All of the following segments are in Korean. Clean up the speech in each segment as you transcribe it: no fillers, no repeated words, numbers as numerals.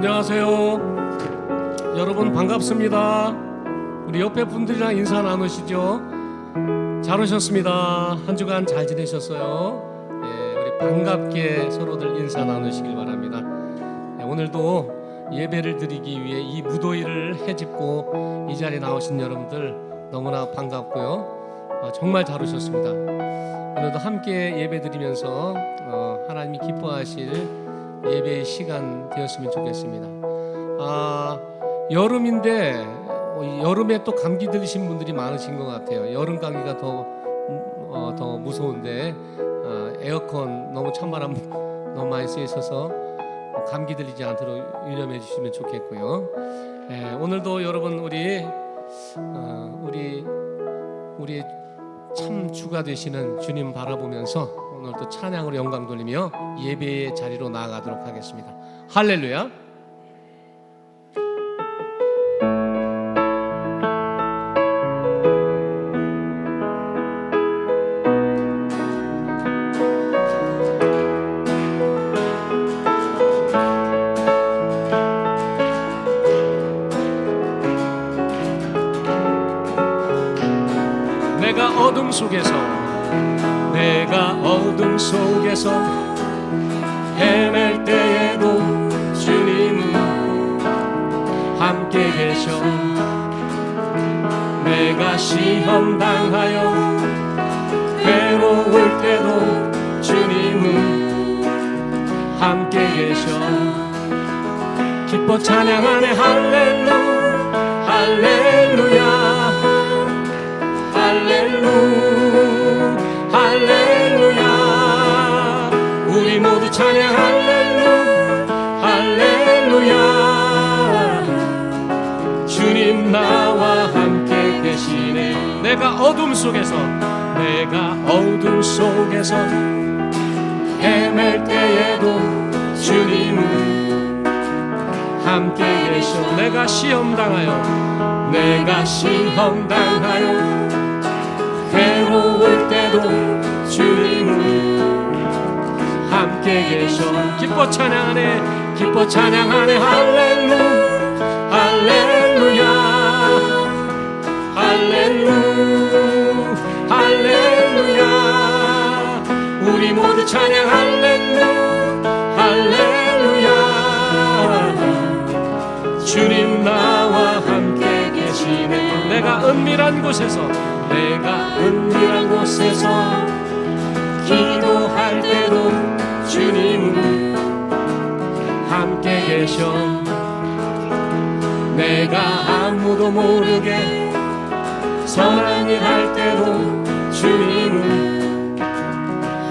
안녕하세요. 여러분 반갑습니다. 우리 옆에 분들이랑 인사 나누시죠. 잘 오셨습니다. 한 주간 잘 지내셨어요? 우리 반갑게 서로들 인사 나누시길 바랍니다. 오늘도 예배를 드리기 위해 이 무더위를 헤집고 이 자리에 나오신 여러분들 너무나 반갑고요. 정말 잘 오셨습니다. 오늘도 함께 예배 드리면서 하나님이 기뻐하실 예배의 시간 되었으면 좋겠습니다. 여름인데 여름에 또 감기 들리신 분들이 많으신 것 같아요. 여름 감기가 더 무서운데 에어컨 너무 찬바람 너무 많이 쐬 있어서 감기 들리지 않도록 유념해 주시면 좋겠고요. 오늘도 여러분 우리 참 주가 되시는 주님 바라보면서 오늘도 찬양으로 영광 돌리며 예배의 자리로 나아가도록 하겠습니다. 할렐루야. 내가 어둠 속에서 헤맬 때에도 주님은 함께 계셔. 내가 시험 당하여 괴로울 때도 주님은 함께 계셔. 기뻐 찬양하네 할렐루 할렐루야 할렐루야. 우리 모두 찬양 할렐루야. 주님 나와 함께 계시네. 내가 어둠 속에서 헤맬 때에도 주님은 함께 계셔. 내가 시험 당하여 괴로울 때도 주님은 함께 계셔. 기뻐 찬양하네 할렐루야 할렐루야. 우리 모두 찬양 할렐루야. 주님 나와 함께 계시네. 내가 은밀한 곳에서 기도할 때도 주님은 함께 계셔. 내가 아무도 모르게 선한 일 할 때도 주님은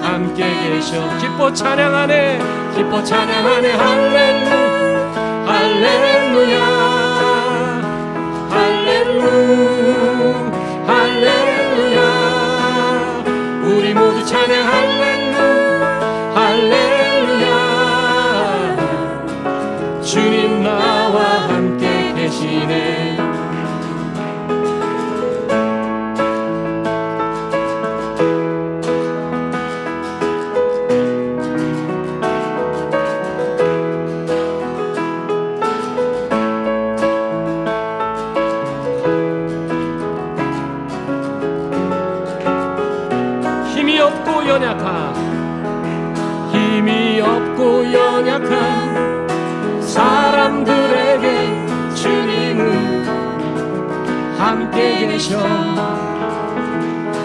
함께 계셔. 기뻐 찬양하네 할렐루야 할렐루야. 우리 모두 찬양 할렐루야. 주님 나와 함께 계시네. 힘이 없고 연약한 사람들에게 주님은 함께 계셔.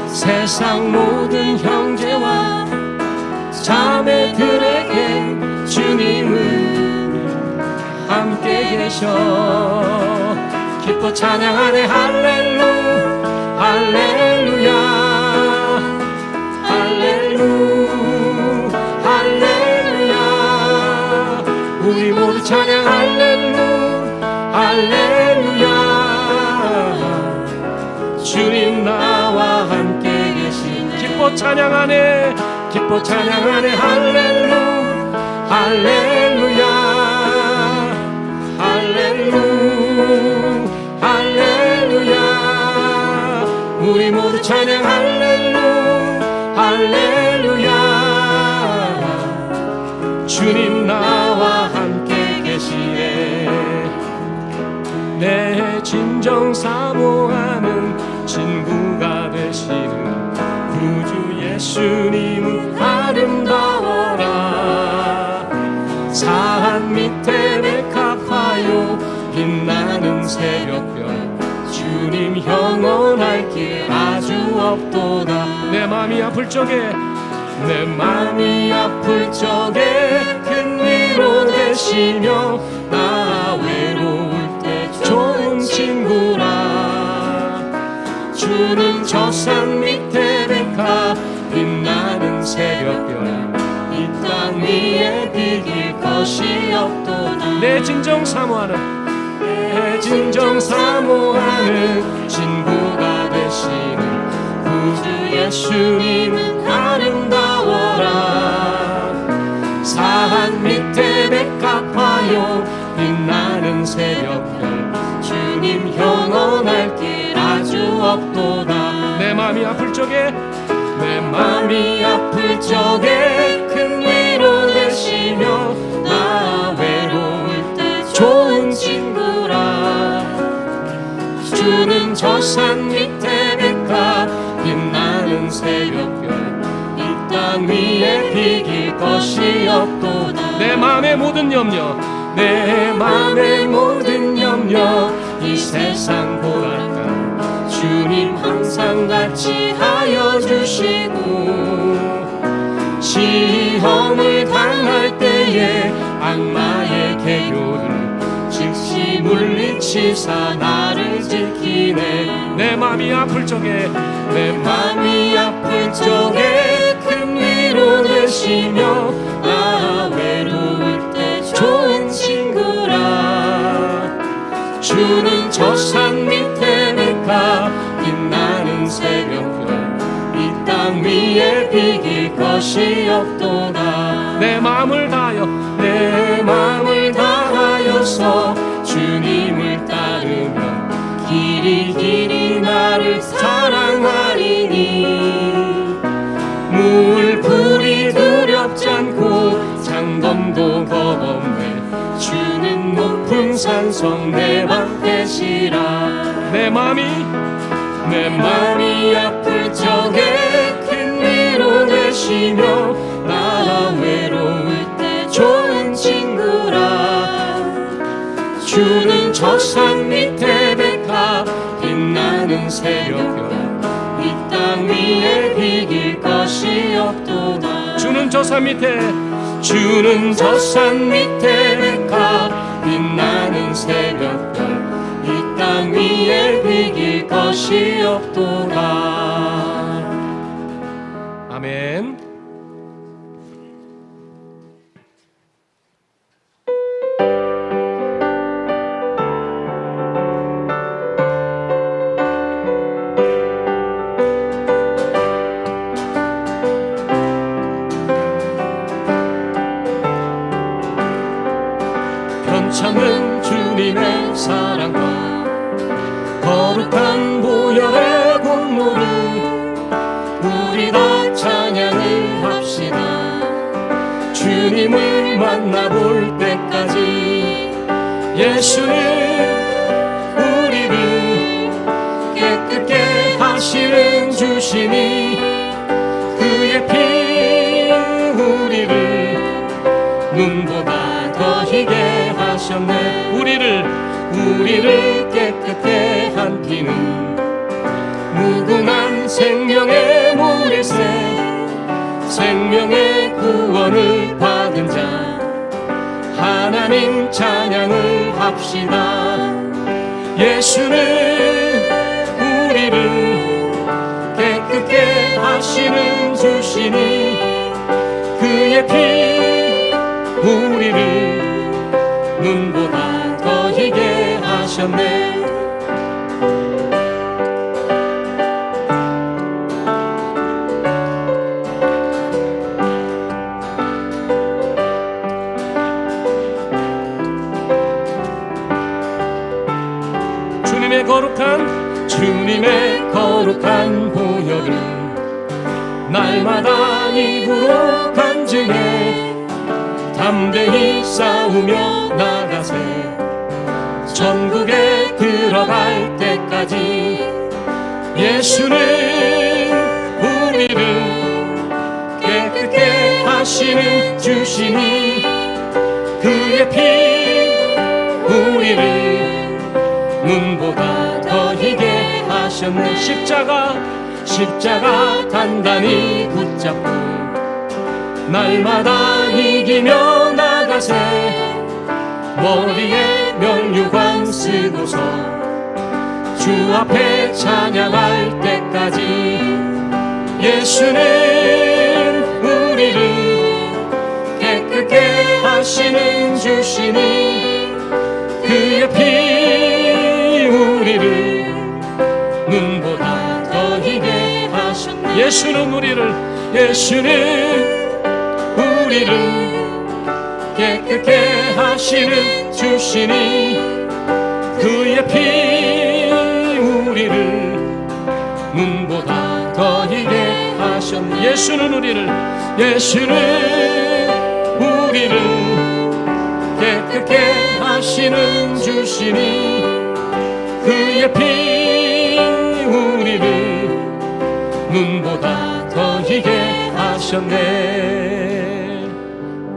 세상 모든 형제와 자매들에게 주님은 함께 계셔. 기뻐 찬양하네 할렐루야 할렐루야. 우리 모두 찬양 할렐루야. 주님 나와 함께 계시네. 기뻐 찬양하네 할렐루야 할렐루야. 우리 모두 찬양 할렐루야. 주님 나와 함께 계시네. 진정 사모하는 친구가 되시는 구주 예수님은 아름다워라. 산 밑에 백합화요 빛나는 새벽별 주님 영원할 길 아주 없도다. 내 맘이 아플 적에 내 맘이 아플 적에 큰 위로 되시며 나 외로울 때 좋은 친구라. 주는 저 산 밑에 백합 빛나는 새벽별 이 땅 위에 비길 것이 없도다. 내 진정 사모하는 친구가 되시는 구주 예수님은 아름다워라. 산 밑에 백합화요 빛나는 새벽별 주님 영원할 길 아주 없도다. 내 맘이 아플 적에 큰 위로 되시며 나 외로울 때 좋은 친구라. 주는 저 산 밑에 백합 빛나는 새벽별 이 땅 위에 비길 것이 없도다. 내 맘의 모든 염려 이 세상 보랄까 주님 항상 같이 하여 주시고 시험을 당할 때에 악마의 계교를 즉시 물리치사 나를 지키네. 내 맘이 아플 적에 큰 위로 되시며 나 외로울 때 좋은 친구라. 주는 저 산 밑에 백합 빛나는 새벽별 이 땅 위에 비길 것이 없도다. 내 마음을 다하여서 주님을 따르면 길이 나를 사랑하리니 물불이 두렵지 않고 장검도 겁없네. 주는 높은 산성 내 방패시라. 내 맘이 아플 적에 큰 위로 되시며 나 외로울 때 좋은 친구라. 주는 저 산 밑에 백합 빛나는 새벽별 이 땅 위에 비길 것이 없도다. 주는 저 산 밑에 백합 빛나는 새벽별 이 땅 위에 비길 것이 없도다. 아멘. 참는 주님의 사랑과 거룩한 보혈의 공로를 우리 다 찬양을 합시다. 주님을 만나볼 때까지 예수는 우리를 깨끗게 하시는 주시니 그의 피 우리를 눈보다 더 희게 하셨네. 우리를 깨끗게 한 피는 무궁한 생명의 모래새 생명의 구원을 받은 자 하나님 찬양을 합시다. 예수는 우리를 깨끗게 하시는 주시니 그의 피 우리를 눈보다 더 희게 하셨네. 주님의 거룩한 보혈을 날마다 입으로 간증해 담대히 싸우며 나가세. 전국에 들어갈 때 예수는 우리를 깨끗게 하시는 주시니 그의 피 우리를 눈보다 더 희게 하셨네. 십자가 단단히 붙잡고 날마다 이기며 나가세. 머리에 면류관 쓰고서 주 앞에 찬양할 때까지 예수는 우리를 깨끗게 하시는 주시니 그의 피 우리를 눈보다 더 희게 하셨네. 예수는 우리를 깨끗게 하시는 주시니 그의 피 우리를 눈보다 더 희게 하셨네. 예수는 우리를 깨끗게 하시는 주시니 그의 피 우리를 눈보다 더 희게 하셨네.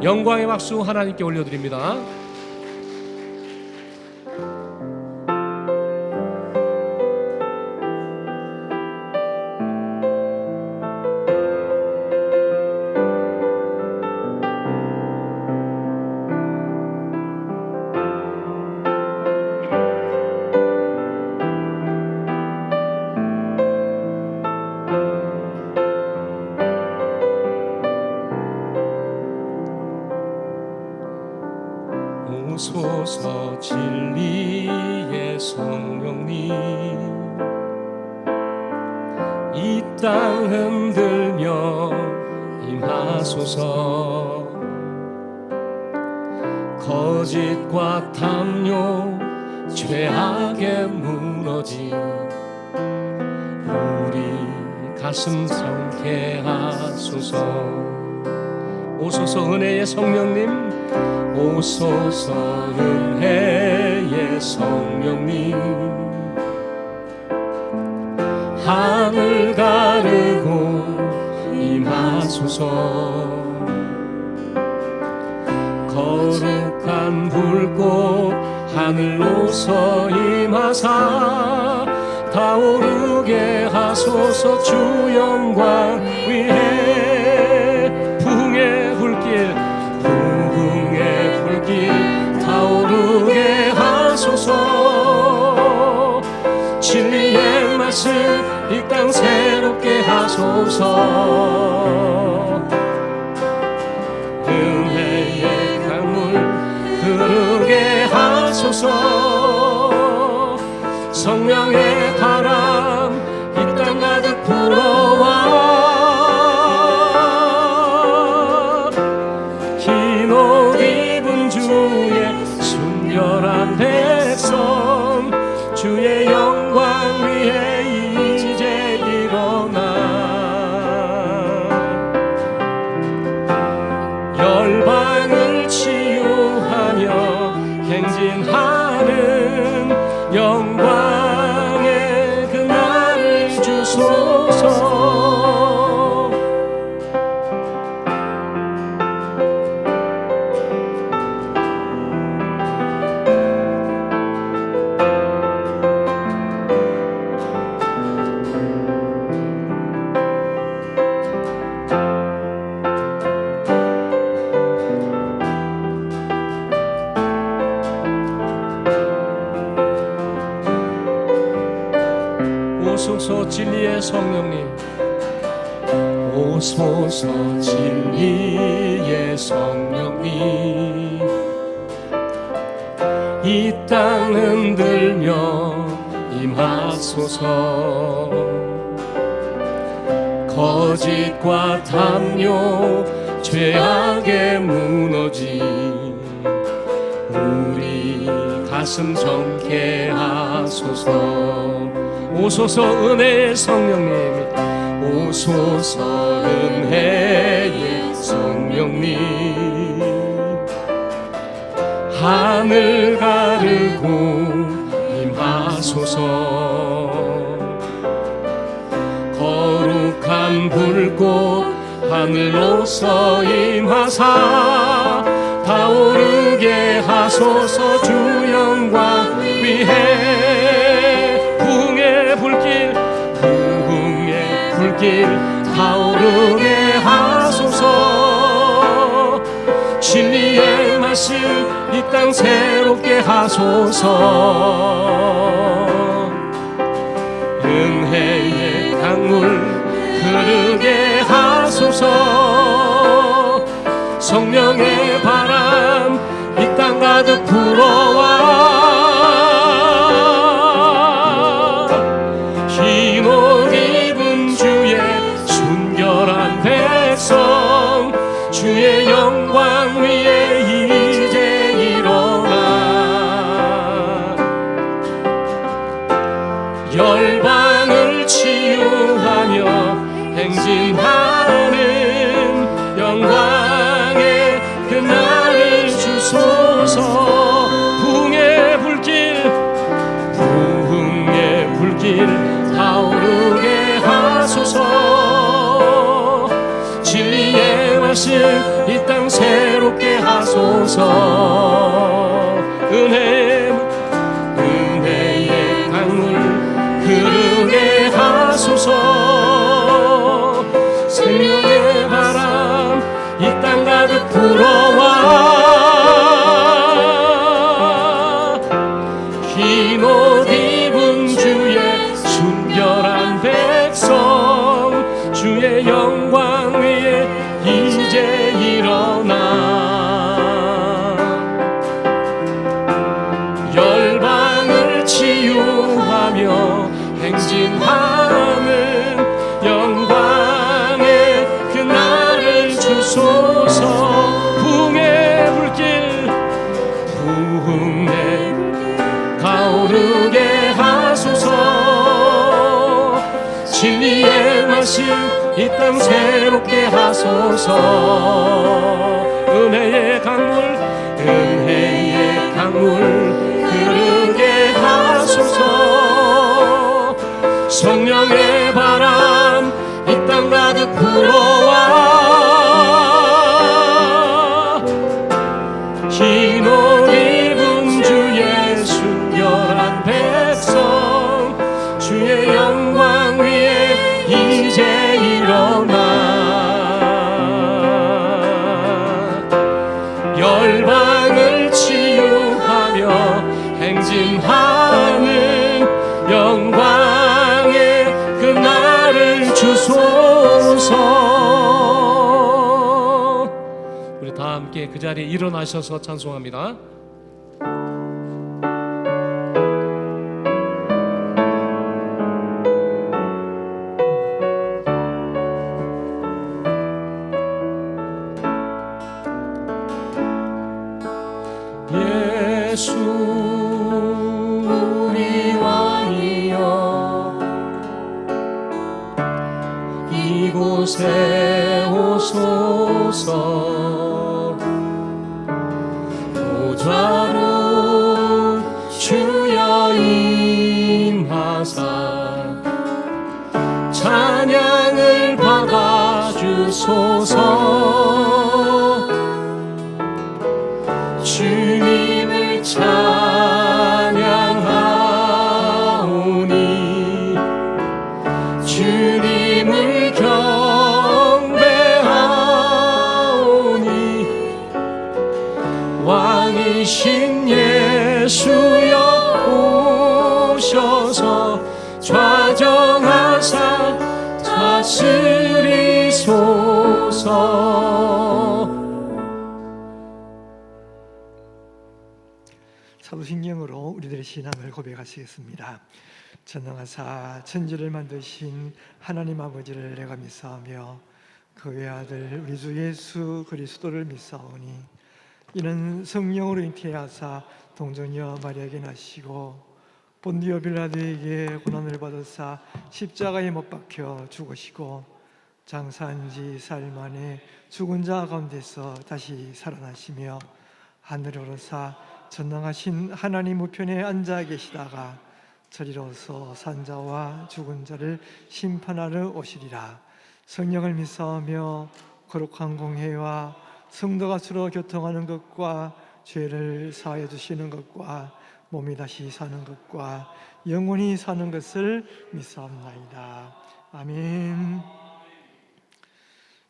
영광의 박수 하나님께 올려드립니다. 오소서 진리의 성령님 이 땅 흔들며 임하소서. 거짓과 탐욕 죄악에 무너진 우리 가슴 성케하소서. 오소서 은혜의 성령님, 오소서 은혜의 성령님 하늘 가르고 임하소서. 거룩한 불꽃 하늘로서 임하사 타오르게 하소서. 주 영광 위에 부흥의 불길 타오르게 하소서. 진리의 말씀 이 땅 새롭게 하소서. 은혜의 강물 흐르게 하소서. 성령의 바람 이 땅 가득 불어와 흰 옷 입은 주의 순결한 백성 주의 영광 위에 이제 일어나 열방을 치유하며 행진하는 영광의 그날을 주소서. 오소서 진리의 성령님, 오소서 진리의 성령님 이 땅 흔들며 임하소서. 거짓과 탐욕 죄악에 무너진 우리 가슴 정케하소서. 오소서 은혜의 성령님, 오소서 은혜의 성령님 하늘 가르고 임하소서. 푸른 불꽃 하늘로서 임하사 타오르게 하소서. 주 영광 위해 부흥의 불길 타오르게 하소서. 진리의 말씀 이 땅 새롭게 하소서. 은혜의 강물 흐르게 하소서. 성령의 바람 이 땅 가득 불어와 흰 옷 입은 주의 순결한 백성 주의 영광 위에 이제 일어나 열방을 치유하며 행진하는 영광의 그날을 주소서. 부흥의 불길 타오르게 하소서. 진리의 말씀 이 땅 새롭게 하소서. 은혜의 강물 흐르게 하소서. 생명의 바람 이 땅 가득 불어와 흰 옷 입은 주의 순결한 백성 주의 영광 위에 이제 일어나 열방을 치유하며 행진하는 영광의 그날을 주소서. 부흥의 불길 타오르게 하소서. 진리의 말씀 이 땅 새롭게 하소서. 은혜의 강물 흐르게 하소서. 성령의 바람 이 땅 가득 불어와 흰 옷 입은 주의 순결한 백성 주의 영광 위에 이제 일어나 열방을 치유하며 행진하는 영광의 그날을 주소서. 우리 다 함께 그 자리에 일어나셔서 찬송합니다. 예수 우리 왕이여 이곳에 오소서. 보좌로 주여 임하사 찬양을 받아주소서. 주님을 찬양하오니 주님을 경배하오니 왕이신 예수여 오셔서 좌정하사 다스리소서. 사도신경으로 우리들의 신앙을 고백하시겠습니다. 전능하사 천지를 만드신 하나님 아버지를 내가 믿사오며 그 외아들 우리 주 예수 그리스도를 믿사오니 이는 성령으로 잉태하사 동정녀 마리아에게 나시고 본디오 빌라도에게 고난을 받으사 십자가에 못 박혀 죽으시고 장사한 지 사흘 만에 죽은 자 가운데서 다시 살아나시며 하늘에 오르사 전능하신 하나님 우편에 앉아 계시다가 저리로서 산자와 죽은 자를 심판하러 오시리라. 성령을 믿사오며 거룩한 공회와 성도가 서로 교통하는 것과 죄를 사하여 주시는 것과 몸이 다시 사는 것과 영원히 사는 것을 믿사옵나이다. 아멘.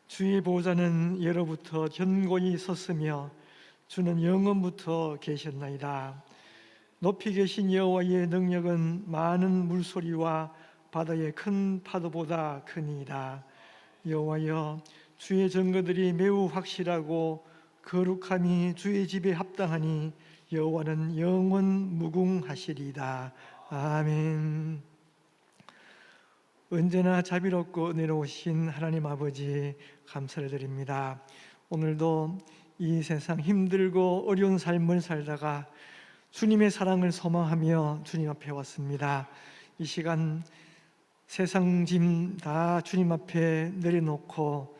주의 보호자는 예로부터 견고히 섰으며 주는 영원부터 계셨나이다. 높이 계신 여호와의 능력은 많은 물소리와 바다의 큰 파도보다 크니이다. 여호와여, 주의 증거들이 매우 확실하고 거룩함이 주의 집에 합당하니 여호와는 영원 무궁하시리이다. 아멘. 언제나 자비롭고 은혜로우신 하나님 아버지, 감사를 드립니다. 오늘도 이 세상 힘들고 어려운 삶을 살다가 주님의 사랑을 소망하며 주님 앞에 왔습니다. 이 시간 세상 짐 다 주님 앞에 내려놓고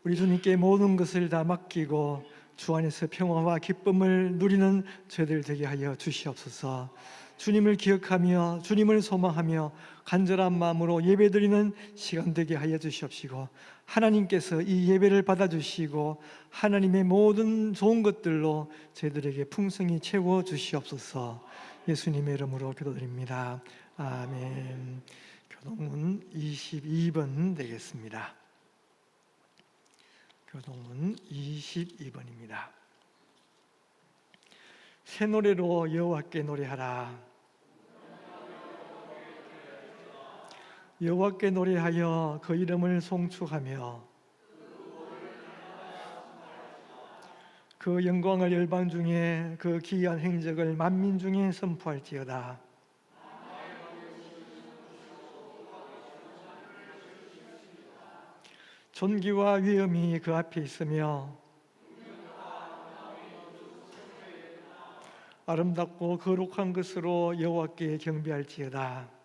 우리 주님께 모든 것을 다 맡기고 주 안에서 평화와 기쁨을 누리는 저희들 되게 하여 주시옵소서. 주님을 기억하며 주님을 소망하며 간절한 마음으로 예배드리는 시간 되게 하여 주시옵시고, 하나님께서 이 예배를 받아주시고 하나님의 모든 좋은 것들로 저희들에게 풍성히 채워 주시옵소서. 예수님의 이름으로 기도드립니다. 아멘. 교동문 22번 되겠습니다. 교동문 22번입니다. 새 노래로 여호와께 노래하라. 여호와께 노래하여 그 이름을 송축하며 그 영광을 열방 중에 그 기이한 행적을 만민 중에 선포할지어다. 존귀와 위엄이 그 앞에 있으며 아름답고 거룩한 것으로 여호와께 경배할지어다.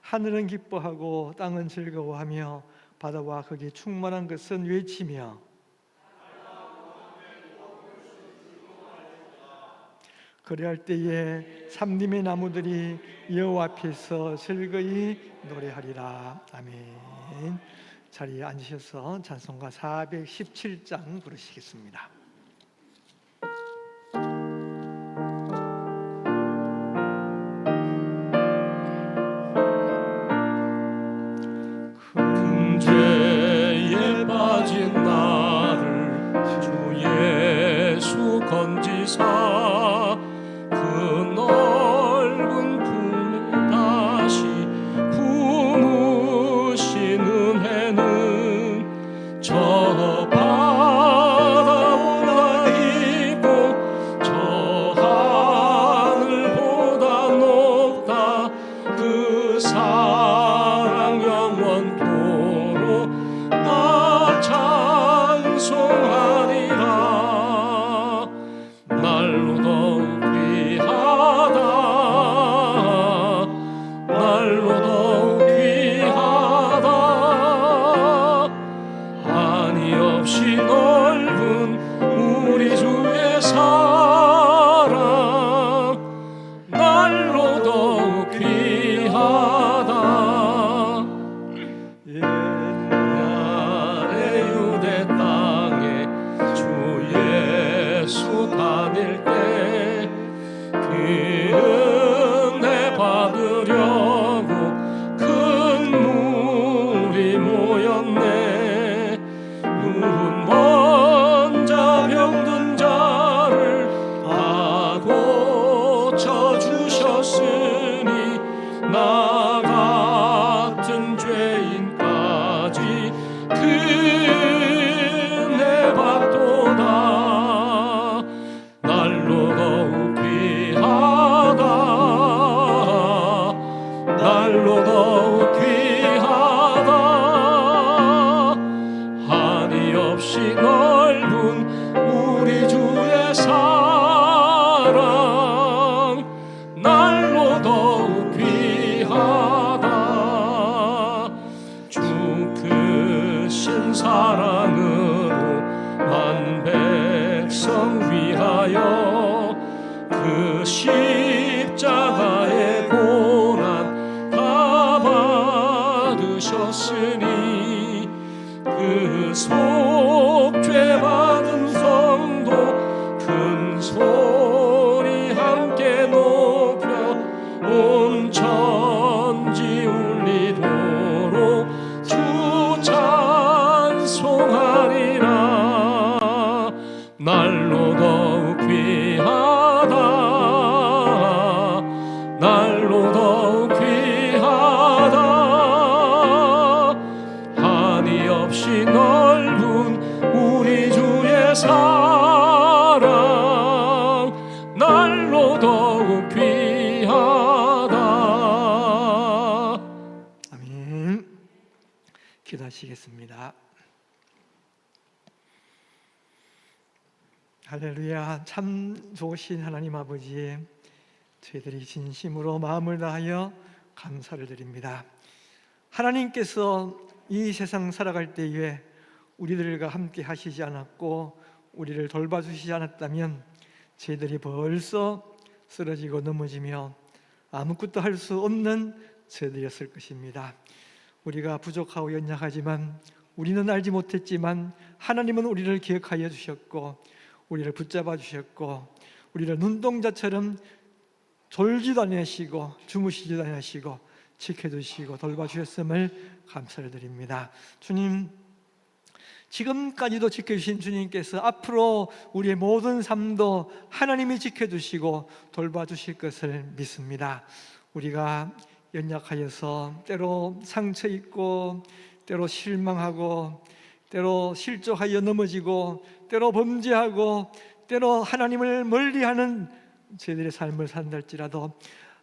하늘은 기뻐하고 땅은 즐거워하며 바다와 거기 충만한 것은 외치며 그리할 때에 삼림의 나무들이 여호와 앞에서 즐거이 노래하리라. 아멘. 자리에 앉으셔서 찬송가 417장 부르시겠습니다. 죄에 빠진 나를 주 예수 건지사 그 넓은 품에 다시 품으신 은혜는 저 바다보다 깊고 저 하늘보다 높다. 그 사랑 영원토록 나 찬송하리라. 날로 더욱 귀하다. 날로 더욱 귀하다. 한이 없이 넓은 우리 주의 사랑 날로 더욱 귀하다. 옛날에 유대 땅에 주 예수 다닐 때 그 은혜 받으려고 큰 물이 모였네. 누운 먼 자 병든 자를 다 고쳐주셨으니 나 같은 죄인까지 은혜 받도다. 날로 더욱 귀하다. 날로 더욱 귀하다. 한이 없이 넓은 우리 주의 사랑 날로 더욱 귀하다. 주 크신 사랑으로 만 백성 위하여 그 십자가의 고난 다 있으니 그 속죄 받은 성도 큰 소리 함께 높여 온 천지 울리도록 주 찬송하리라. 날로 더욱 귀하다 날로 더욱 귀하다 한이 없이 넓은 우리 주의 사랑 날로 더욱 귀하다. 아멘. 기도하시겠습니다. 할렐루야. 참 좋으신 하나님 아버지, 저희들이 진심으로 마음을 다하여 감사를 드립니다. 하나님께서 이 세상 살아갈 때에 우리들과 함께 하시지 않았고 우리를 돌봐주시지 않았다면 저희들이 벌써 쓰러지고 넘어지며 아무것도 할 수 없는 저희들이었을 것입니다. 우리가 부족하고 연약하지만 우리는 알지 못했지만 하나님은 우리를 기억하여 주셨고 우리를 붙잡아 주셨고 우리를 눈동자처럼 졸지도 아니하시고 주무시지도 아니하시고 지켜주시고 돌봐주셨음을 감사를 드립니다. 주님, 지금까지도 지켜주신 주님께서 앞으로 우리의 모든 삶도 하나님이 지켜주시고 돌봐주실 것을 믿습니다. 우리가 연약하여서 때로 상처 입고 때로 실망하고 때로 실족하여 넘어지고 때로 범죄하고 때로 하나님을 멀리하는 저희들의 삶을 산다 할지라도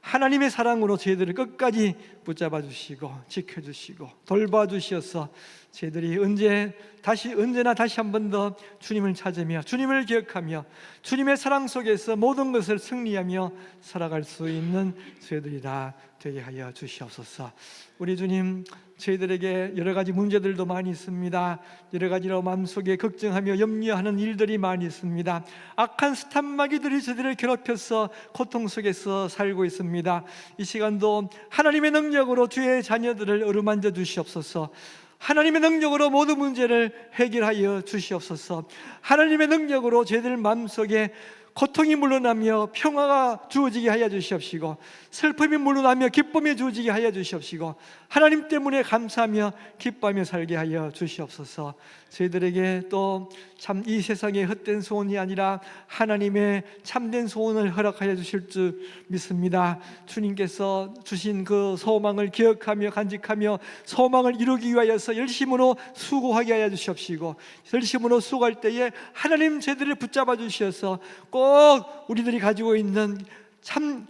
하나님의 사랑으로 저희들을 끝까지 붙잡아 주시고 지켜주시고 돌봐주셔서 저희들이 언제나 다시 한 번 더 주님을 찾으며 주님을 기억하며 주님의 사랑 속에서 모든 것을 승리하며 살아갈 수 있는 저희들이 다 되게 하여 주시옵소서. 우리 주님, 저희들에게 여러 가지 문제들도 많이 있습니다. 여러 가지로 마음속에 걱정하며 염려하는 일들이 많이 있습니다. 악한 스탄마귀들이 저희들을 괴롭혀서 고통 속에서 살고 있습니다. 이 시간도 하나님의 능력으로 주의 자녀들을 어루만져 주시옵소서. 하나님의 능력으로 모든 문제를 해결하여 주시옵소서. 하나님의 능력으로 저희들 마음속에 고통이 물러나며 평화가 주어지게 하여 주시옵시고 슬픔이 물러나며 기쁨이 주어지게 하여 주시옵시고 하나님 때문에 감사하며 기뻐하며 살게 하여 주시옵소서. 저희들에게 또 참 이 세상의 헛된 소원이 아니라 하나님의 참된 소원을 허락하여 주실 줄 믿습니다. 주님께서 주신 그 소망을 기억하며 간직하며 소망을 이루기 위하여서 열심으로 수고하게 하여 주시옵시고 열심으로 수고할 때에 하나님 저희들을 붙잡아 주셔서 꼭 우리들이 가지고 있는 참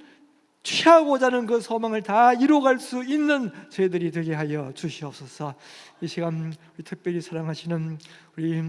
취하고자 하는 그 소망을 다 이루어갈 수 있는 저희들이 되게 하여 주시옵소서. 이 시간 특별히 사랑하시는 우리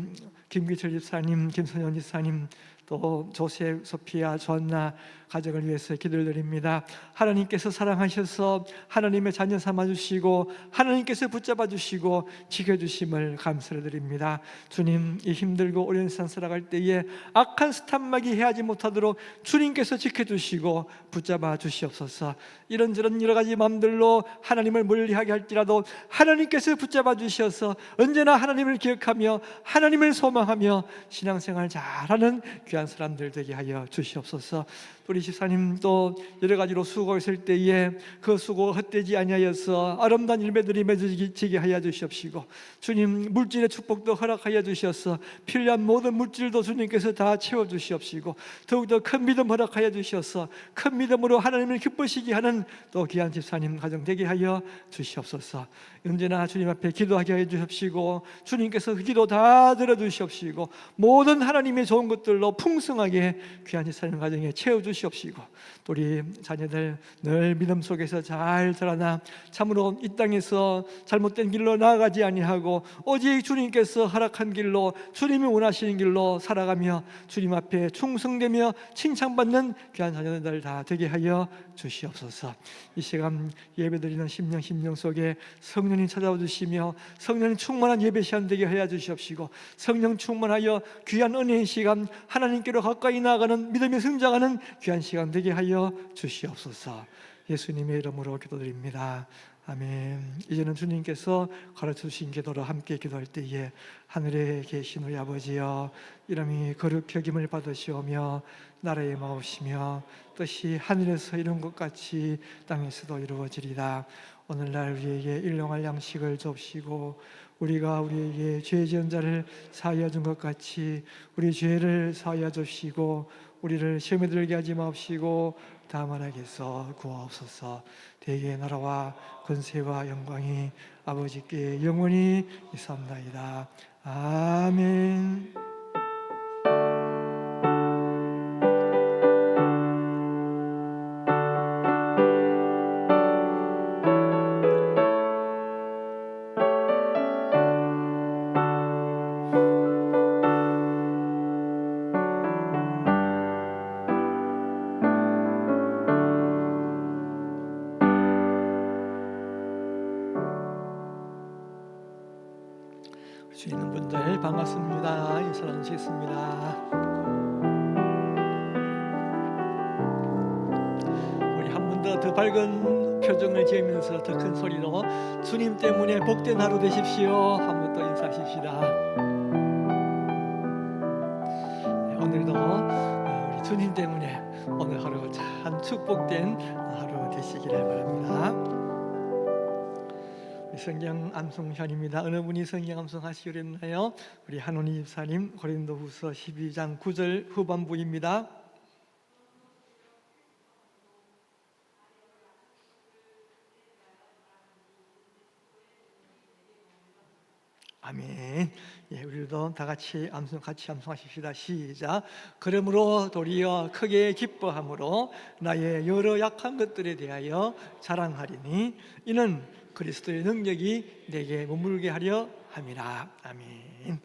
김기철 집사님, 김선영 집사님, 또 조셉, 소피아, 조한나 가정을 위해서 기도를 드립니다. 하나님께서 사랑하셔서 하나님의 자녀 삼아주시고 하나님께서 붙잡아 주시고 지켜주심을 감사를 드립니다. 주님, 이 힘들고 어려운 세상 살아갈 때에 악한 스탄마귀 해하지 못하도록 주님께서 지켜주시고 붙잡아 주시옵소서. 이런저런 여러 가지 마음들로 하나님을 멀리하게 할지라도 하나님께서 붙잡아 주셔서 언제나 하나님을 기억하며 하나님을 소망하며 신앙생활 잘하는 귀한 사람들 되게 하여 주시옵소서. 우리 집사님 또 여러 가지로 수고했을 때에 그 수고 헛되지 아니하여서 아름다운 열매들이 맺어지게 하여 주시옵시고 주님, 물질의 축복도 허락하여 주셔서 필요한 모든 물질도 주님께서 다 채워주시옵시고 더욱더 큰 믿음 허락하여 주셔서 큰 믿음으로 하나님을 기쁘시게 하는 또 귀한 집사님 가정 되게 하여 주시옵소서. 언제나 주님 앞에 기도하게 하여 주십시고 주님께서 그 기도 다 들어주시옵시고 모든 하나님의 좋은 것들로 풍성하게 귀한 집사님 가정에 채워주시옵시고 또 우리 자녀들 늘 믿음 속에서 잘 자라나 참으로 이 땅에서 잘못된 길로 나아가지 아니하고 오직 주님께서 허락한 길로 주님이 원하시는 길로 살아가며 주님 앞에 충성되며 칭찬받는 귀한 자녀들 다 되게 하여 주시옵소서. 이 시간 예배드리는 심령 속에 성령이 찾아와 주시며 성령이 충만한 예배 시간 되게 하여 주시옵시고 성령 충만하여 귀한 은혜의 시간 하나님께로 가까이 나아가는 믿음이 성장하는 귀한 시간 되게 하여 주시옵소서. 예수님의 이름으로 기도드립니다. 아멘. 이제는 주님께서 가르쳐 주신 기도로 함께 기도할 때에 하늘에 계신 우리 아버지여, 이름이 거룩히 여김을 받으시오며 나라의 마옵시며 뜻이 하늘에서 이룬 것 같이 땅에서도 이루어지리다. 오늘날 우리에게 일용할 양식을 줍시고 우리가 우리에게 죄 지은 자를 사하여 준 것 같이 우리 죄를 사하여 주시고 우리를 시험에 들게 하지 마옵시고 다만 악에서 구하옵소서. 대개의 나라와 권세와 영광이 아버지께 영원히 있사옵나이다. 아멘. 주에 있는 분들 반갑습니다. 인사 나누시겠습니다. 우리 한 번 더 밝은 표정을 지으면서 더 큰 소리로 주님 때문에 복된 하루 되십시오. 한 번 더 인사하십시다. 오늘도 우리 주님 때문에 오늘 하루 참 축복된 하루 되시기를 바랍니다. 성경 암송 시간입니다. 어느 분이 성경 암송 하시기로 했나요? 우리 한원희 집사님, 고린도후서 12장 9절 후반부입니다. 아멘. 예, 우리도 다 같이 암송하십시다. 시작. 그러므로 도리어 크게 기뻐함으로 나의 여러 약한 것들에 대하여 자랑하리니 이는 그리스도의 능력이 내게 머물게 하려 함이라. 아멘.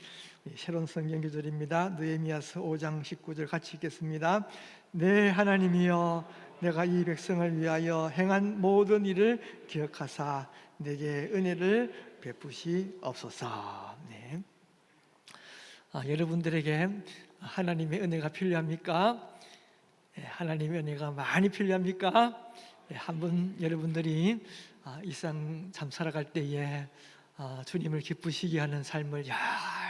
새로운 성경 구절입니다. 느헤미야서 5장 19절 같이 읽겠습니다. 내 하나님이여, 내가 이 백성을 위하여 행한 모든 일을 기억하사 내게 은혜를 베푸시옵소서. 네. 여러분들에게 하나님의 은혜가 필요합니까? 하나님의 은혜가 많이 필요합니까? 한번 여러분들이 이 세상 참 살아갈 때에 주님을 기쁘시게 하는 삶을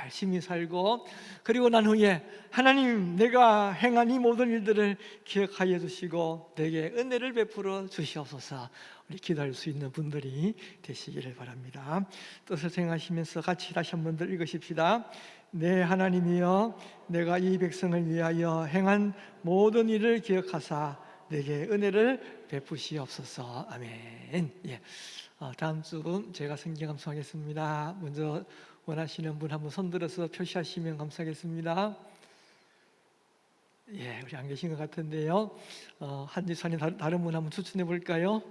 열심히 살고, 그리고 난 후에 하나님, 내가 행한 이 모든 일들을 기억하여 주시고 내게 은혜를 베풀어 주시옵소서. 우리 기도할 수 있는 분들이 되시기를 바랍니다. 뜻을 생각하시면서 같이 다시 한번 더 읽으십시다. 내 하나님이여, 내가 이 백성을 위하여 행한 모든 일을 기억하사 내게 은혜를 베푸시옵소서. 아멘. 예. 다음 주 제가 성경 암송하겠습니다. 먼저 원하시는 분 한번 손들어서 표시하시면 감사하겠습니다. 예, 우리 안 계신 것 같은데요. 한지선이 다른 분 한번 추천해 볼까요?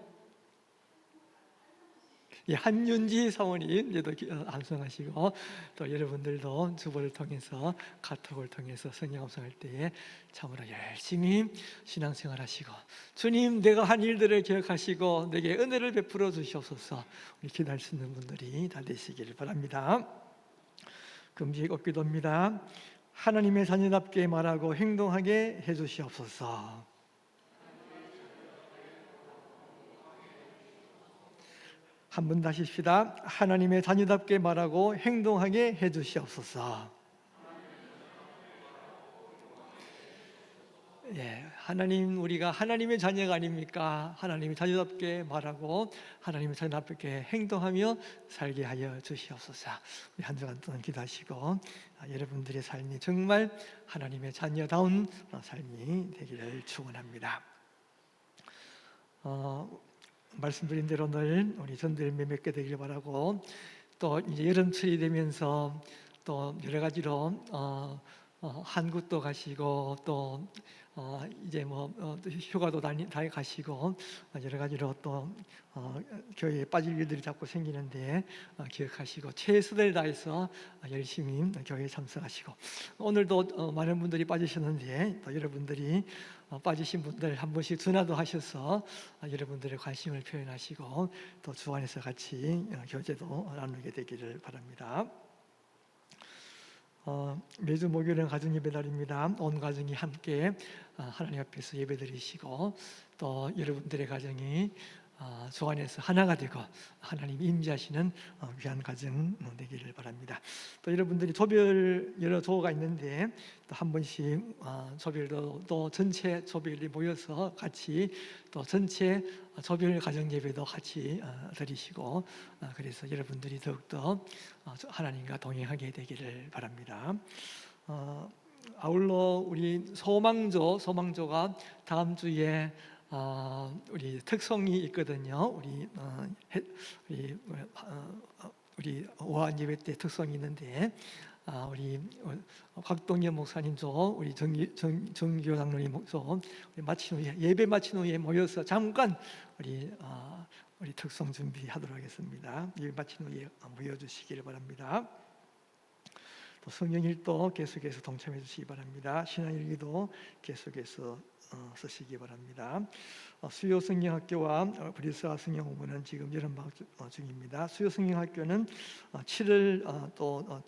예, 한윤지 사모님 얘도 암송하시고, 또 여러분들도 주보를 통해서 카톡을 통해서 성경 암송할 때에 참으로 열심히 신앙생활하시고 주님, 내가 한 일들을 기억하시고 내게 은혜를 베풀어 주시옵소서. 우리 기도할 수 있는 분들이 다 되시기를 바랍니다. 금식 옥기도입니다. 하나님의 자녀답게 말하고 행동하게 해주시옵소서. 한 번 다시 합시다. 하나님의 자녀답게 말하고 행동하게 해주시옵소서. 예, 하나님, 우리가 하나님의 자녀가 아닙니까? 하나님의 자녀답게 말하고 하나님의 자녀답게 행동하며 살게 하여 주시옵소서. 우리 한 주간 동안 기도하시고 여러분들의 삶이 정말 하나님의 자녀다운 삶이 되기를 축원합니다. 말씀드린 대로 늘 우리 전도일매 맺게 되길 바라고, 또 이제 여름철이 되면서 또 여러 가지로 한국도 가시고 또 이제 휴가도 다니 가시고 여러 가지로 또 교회에 빠질 일들이 자꾸 생기는데 기억하시고 최선을 다해서 열심히 교회에 참석하시고, 오늘도 많은 분들이 빠지셨는데 또 여러분들이 빠지신 분들 한 번씩 전화도 하셔서 여러분들의 관심을 표현하시고 또 주 안에서 같이 교제도 나누게 되기를 바랍니다. 매주 목요일은 가정 예배날입니다. 온 가정이 함께 하나님 앞에서 예배드리시고 또 여러분들의 가정이 주 안에서 하나가 되고 하나님이 임재하시는 귀한 가정 되기를 바랍니다. 또 여러분들이 조별 여러 조가 있는데 또 한 번씩 조별도 또 전체 조별이 모여서 같이 또 전체 조별 가정 예배도 같이 드리시고 그래서 여러분들이 더욱더 하나님과 동행하게 되기를 바랍니다. 아울러 우리 소망조가 다음 주에 우리 특송이 있거든요. 우리 오한 예배 때 특송이 있는데 우리 곽동현 목사님 조, 우리 정교 장로님 조 마친 후에 예배 마친 후에 모여서 잠깐 우리 특송 준비하도록 하겠습니다. 예배 마친 후에 모여주시기를 바랍니다. 또 성경일도 계속해서 동참해 주시기 바랍니다. 신앙일기도 계속해서 쓰시기 바랍니다. 수요 성경학교와 브리스가 성경공부는 지금 여름 방학 중입니다. 수요 성경학교는 7월 또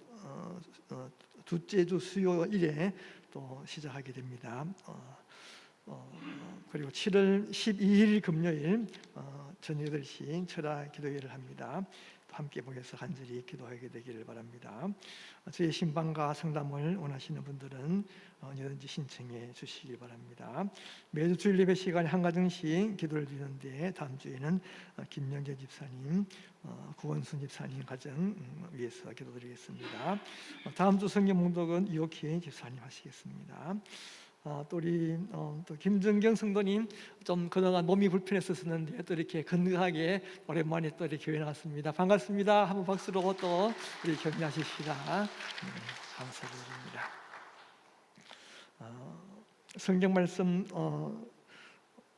둘째 주 수요일에 또 시작하게 됩니다. 그리고 7월 12일 금요일 저녁 8시 철학 기도회를 합니다. 함께 모여서 간절히 기도하게 되기를 바랍니다. 저희 신방과 상담을 원하시는 분들은 언제든지 신청해 주시기 바랍니다. 매주 주일 예배 시간에 한 가정씩 기도를 드리는데 다음 주에는 김영재 집사님, 구원순 집사님 가정 위해서 기도드리겠습니다. 다음 주 성경 봉독은 이옥희 집사님 하시겠습니다. 또 우리 또 김정경 성도님 좀 그동안 몸이 불편했었는데 또 이렇게 건강하게 오랜만에 또 이렇게 교회 나왔습니다. 반갑습니다. 한번 박수로 또 우리 격려하십시다. 감사드립니다. 성경 말씀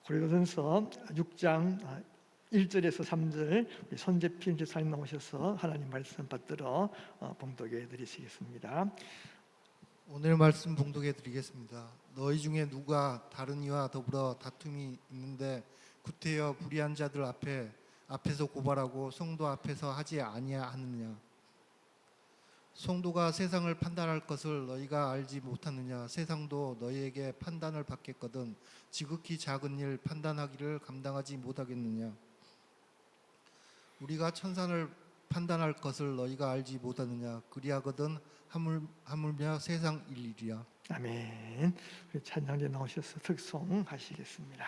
고린도전서 6장 1절에서 3절 우리 손재필 집사님 나오셔서 하나님 말씀 받들어 봉독해 드리시겠습니다. 오늘 말씀 봉독해 드리겠습니다. 너희 중에 누가 다른 이와 더불어 다툼이 있는데 구태여 불의한 자들 앞에서 고발하고 성도 앞에서 하지 아니하느냐? 성도가 세상을 판단할 것을 너희가 알지 못하느냐? 세상도 너희에게 판단을 받겠거든 지극히 작은 일 판단하기를 감당하지 못하겠느냐? 우리가 천산을 판단할 것을 너희가 알지 못하느냐? 그리하거든 하물며 세상 일이랴. 아멘. 우리 찬양대 나오셔서 특송 하시겠습니다.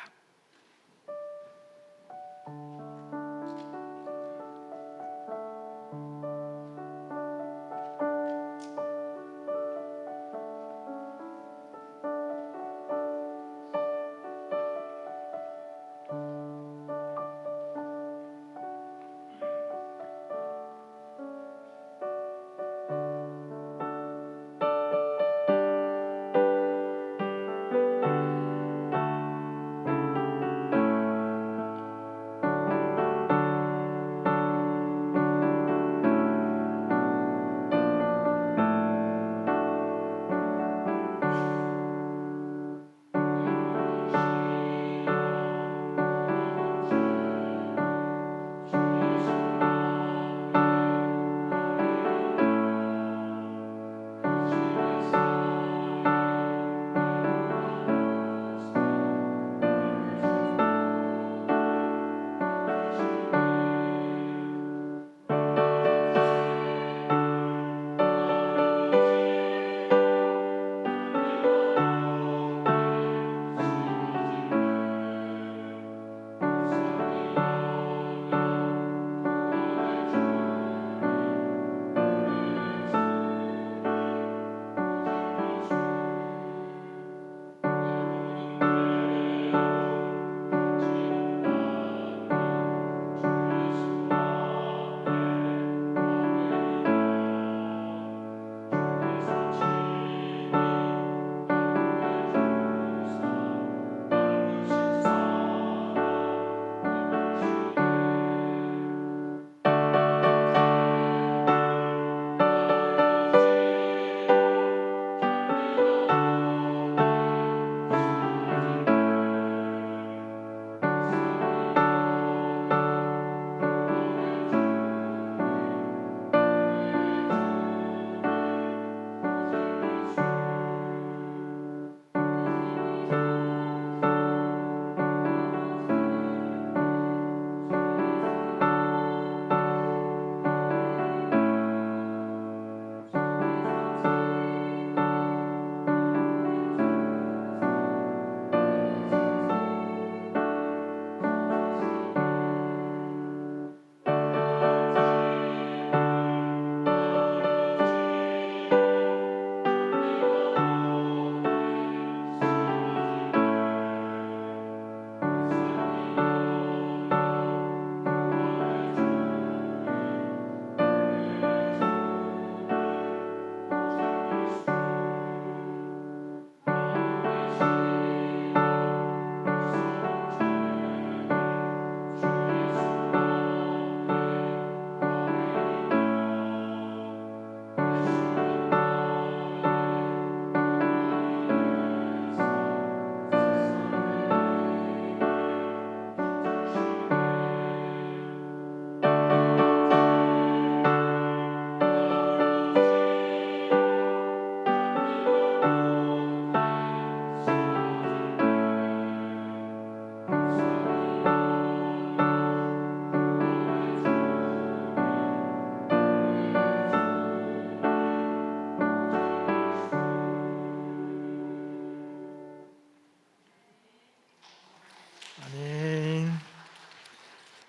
아멘.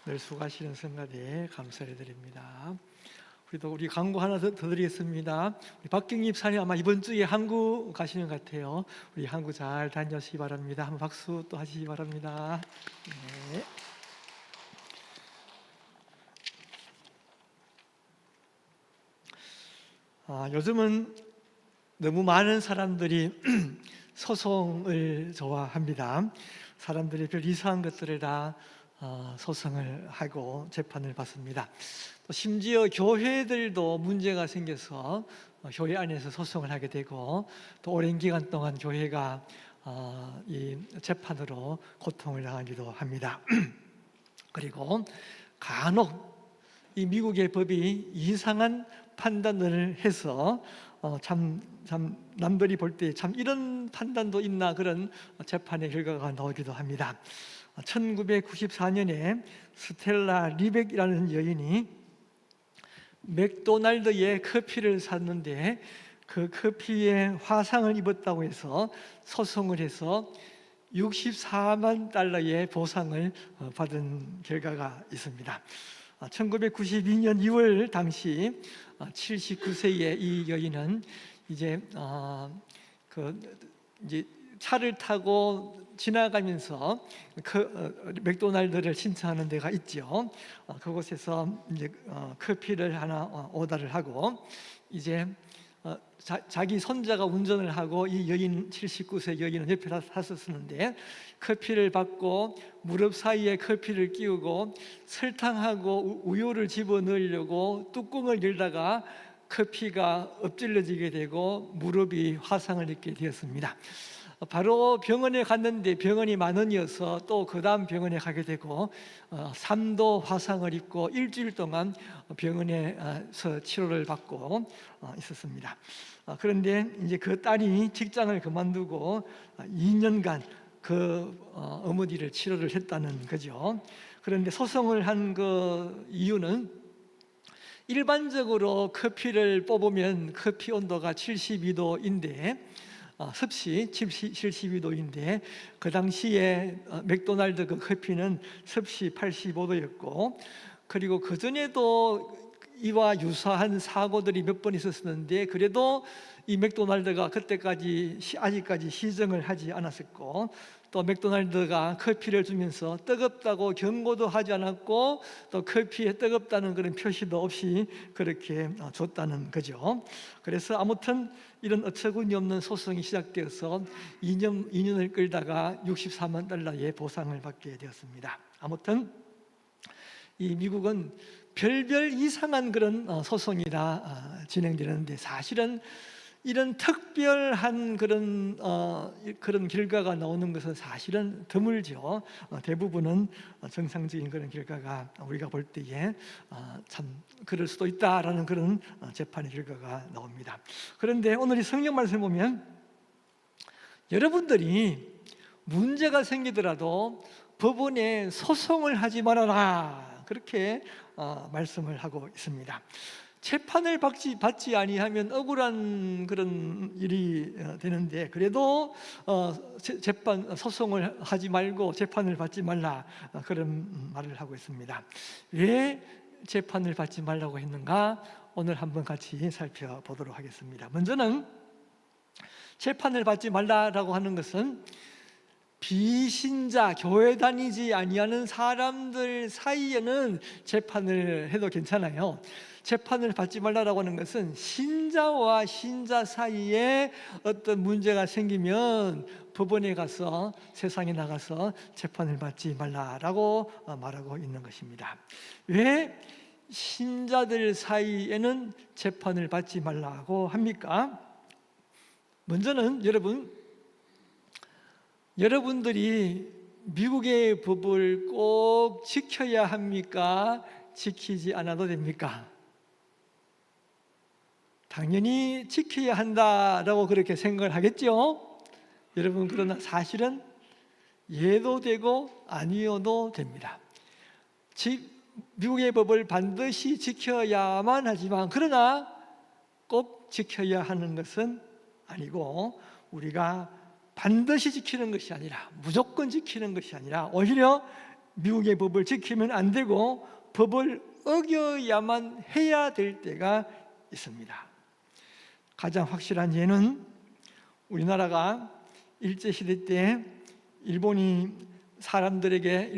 늘 수고하시는 성가대 감사를 드립니다. 우리 광고 하나 더 드리겠습니다. 우리 박경립 사님 아마 이번 주에 한국 가시는 것 같아요. 우리 한국 잘 다녀오시기 바랍니다. 한번 박수 또 하시기 바랍니다. 네. 요즘은 너무 많은 사람들이 소송을 좋아합니다. 사람들이 별 이상한 것들을 다 소송을 하고 재판을 받습니다. 또 심지어 교회들도 문제가 생겨서 교회 안에서 소송을 하게 되고, 또 오랜 기간 동안 교회가 이 재판으로 고통을 당하기도 합니다. 그리고 간혹 이 미국의 법이 이상한 판단을 해서 참 남들이 볼 때 참 이런 판단도 있나, 그런 재판의 결과가 나오기도 합니다. 1994년에 스텔라 리벡이라는 여인이 맥도날드에 커피를 샀는데 그 커피에 화상을 입었다고 해서 소송을 해서 64만 달러의 보상을 받은 결과가 있습니다. 1992년 2월 당시 79세의 이 여인은 이제 차를 타고 지나가면서 맥도날드를 신청하는 데가 있죠. 그곳에서 이제 커피를 하나 오더를 하고, 이제 자기 손자가 운전을 하고 이 여인 79세 여인은 옆에 탔었는데, 커피를 받고 무릎 사이에 커피를 끼우고 설탕하고 우유를 집어넣으려고 뚜껑을 열다가 커피가 엎질러지게 되고 무릎이 화상을 입게 되었습니다. 바로 병원에 갔는데 병원이 만원이어서 또 그 다음 병원에 가게 되고 3도 화상을 입고 일주일 동안 병원에서 치료를 받고 있었습니다. 그런데 이제 그 딸이 직장을 그만두고 2년간 그 어머니를 치료를 했다는 거죠. 그런데 소송을 한 그 이유는, 일반적으로 커피를 뽑으면 커피 온도가 72도인데 습시 72도인데 그 당시에 맥도날드 그 커피는 습시 85도였고, 그리고 그 전에도 이와 유사한 사고들이 몇 번 있었는데 그래도 이 맥도날드가 그때까지 아직까지 시정을 하지 않았었고, 또 맥도날드가 커피를 주면서 뜨겁다고 경고도 하지 않았고 또 커피에 뜨겁다는 그런 표시도 없이 그렇게 줬다는 거죠. 그래서 아무튼 이런 어처구니 없는 소송이 시작되어서 2년을 끌다가 64만 달러의 보상을 받게 되었습니다. 아무튼 이 미국은 별별 이상한 그런 소송이 다 진행되는데, 사실은 이런 특별한 그런 결과가 나오는 것은 사실은 드물죠. 대부분은 정상적인 그런 결과가 우리가 볼 때에 참 그럴 수도 있다라는 그런 재판의 결과가 나옵니다. 그런데 오늘 이 성경 말씀을 보면 여러분들이 문제가 생기더라도 법원에 소송을 하지 말아라, 그렇게 말씀을 하고 있습니다. 재판을 받지 아니하면 억울한 그런 일이 되는데, 그래도 소송을 하지 말고 재판을 받지 말라, 그런 말을 하고 있습니다. 왜 재판을 받지 말라고 했는가? 오늘 한번 같이 살펴보도록 하겠습니다. 먼저는 재판을 받지 말라라고 하는 것은 비신자, 교회 다니지 아니하는 사람들 사이에는 재판을 해도 괜찮아요. 재판을 받지 말라라고 하는 것은 신자와 신자 사이에 어떤 문제가 생기면 법원에 가서, 세상에 나가서 재판을 받지 말라라고 말하고 있는 것입니다. 왜 신자들 사이에는 재판을 받지 말라고 합니까? 먼저는 여러분들이 미국의 법을 꼭 지켜야 합니까? 지키지 않아도 됩니까? 당연히 지켜야 한다라고 그렇게 생각을 하겠죠? 여러분, 그러나 사실은 예도 되고 아니어도 됩니다. 미국의 법을 반드시 지켜야만 하지만, 그러나 꼭 지켜야 하는 것은 아니고, 우리가 반드시 지키는 것이 아니라, 무조건 지키는 것이 아니라, 오히려 미국의 법을 지키면 안 되고 법을 어겨야만 해야 될 때가 있습니다. 가장 확실한 예는 우리나라가 일제시대 때 일본 사람들에게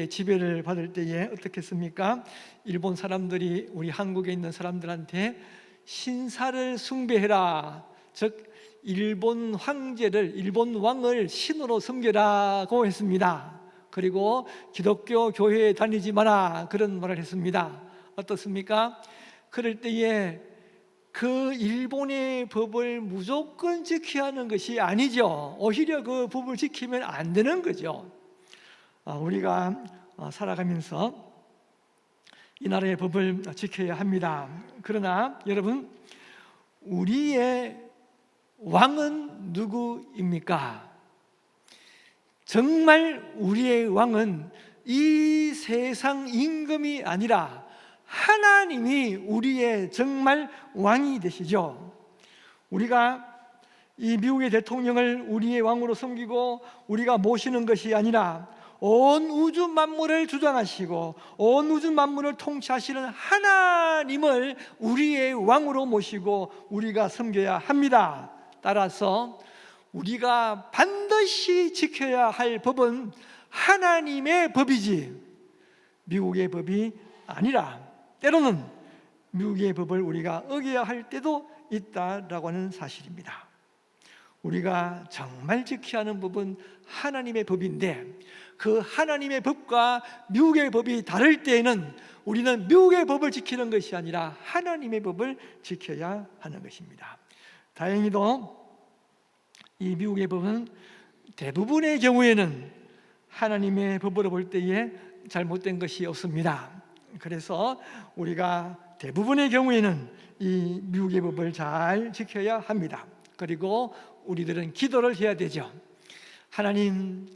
지배를 받을 때에 어떻게 했습니까? 일본 사람들이 우리 한국에 있는 사람들한테 신사를 숭배해라, 즉 일본 왕을 신으로 섬겨라고 했습니다. 그리고 기독교 교회에 다니지 마라, 그런 말을 했습니다. 어떻습니까? 그럴 때에 그 일본의 법을 무조건 지켜야 하는 것이 아니죠. 오히려 그 법을 지키면 안 되는 거죠. 우리가 살아가면서 이 나라의 법을 지켜야 합니다. 그러나 여러분, 우리의 왕은 누구입니까? 정말 우리의 왕은 이 세상 임금이 아니라 하나님이 우리의 정말 왕이 되시죠. 우리가 이 미국의 대통령을 우리의 왕으로 섬기고 우리가 모시는 것이 아니라 온 우주 만물을 주장하시고 온 우주 만물을 통치하시는 하나님을 우리의 왕으로 모시고 우리가 섬겨야 합니다. 따라서 우리가 반드시 지켜야 할 법은 하나님의 법이지 미국의 법이 아니라, 때로는 미국의 법을 우리가 어겨야 할 때도 있다라고 하는 사실입니다. 우리가 정말 지켜야 하는 법은 하나님의 법인데, 그 하나님의 법과 미국의 법이 다를 때에는 우리는 미국의 법을 지키는 것이 아니라 하나님의 법을 지켜야 하는 것입니다. 다행히도 이 미국의 법은 대부분의 경우에는 하나님의 법으로 볼 때에 잘못된 것이 없습니다. 그래서 우리가 대부분의 경우에는 이 미국의 법을 잘 지켜야 합니다. 그리고 우리들은 기도를 해야 되죠. 하나님,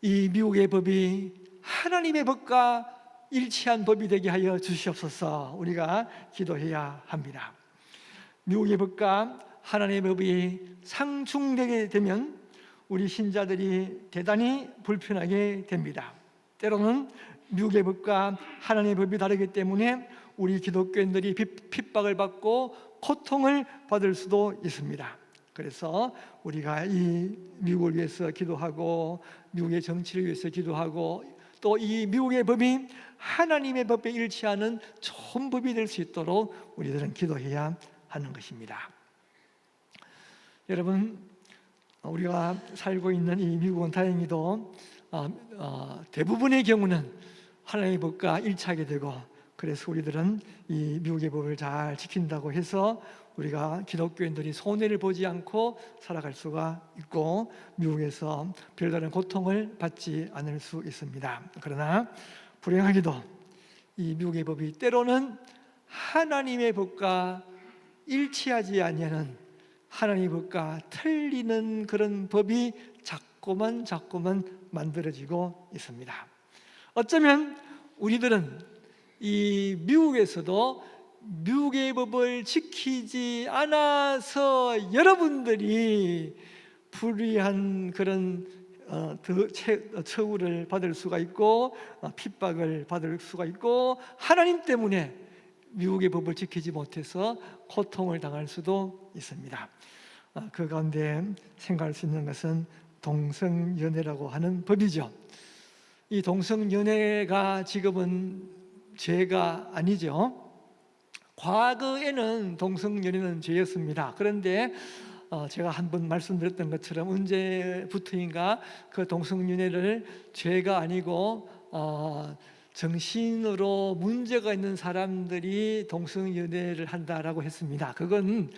이 미국의 법이 하나님의 법과 일치한 법이 되게 하여 주시옵소서. 우리가 기도해야 합니다. 미국의 법과 하나님의 법이 상충되게 되면 우리 신자들이 대단히 불편하게 됩니다. 때로는 미국의 법과 하나님의 법이 다르기 때문에 우리 기독교인들이 핍박을 받고 고통을 받을 수도 있습니다. 그래서 우리가 이 미국을 위해서 기도하고 미국의 정치를 위해서 기도하고 또 이 미국의 법이 하나님의 법에 일치하는 좋은 법이 될 수 있도록 우리들은 기도해야 하는 것입니다. 여러분, 우리가 살고 있는 이 미국은 다행히도 대부분의 경우는 하나님의 법과 일치하게 되고, 그래서 우리들은 이 미국의 법을 잘 지킨다고 해서 우리가 기독교인들이 손해를 보지 않고 살아갈 수가 있고 미국에서 별다른 고통을 받지 않을 수 있습니다. 그러나 불행하게도 이 미국의 법이 때로는 하나님의 법과 일치하지 아니하는, 하나님의 법과 틀리는 그런 법이 자꾸만 만들어지고 있습니다. 어쩌면 우리들은 이 미국에서도 미국의 법을 지키지 않아서 여러분들이 불의한 그런 처우를 받을 수가 있고 핍박을 받을 수가 있고, 하나님 때문에 미국의 법을 지키지 못해서 고통을 당할 수도 있습니다. 그 가운데 생각할 수 있는 것은 동성연애라고 하는 법이죠. 이 동성연애가 지금은 죄가 아니죠. 과거에는 동성연애는 죄였습니다. 그런데 제가 한번 말씀드렸던 것처럼 언제부터인가 그 동성연애를 죄가 아니고 정신으로 문제가 있는 사람들이 동성연애를 한다라고 했습니다. 그건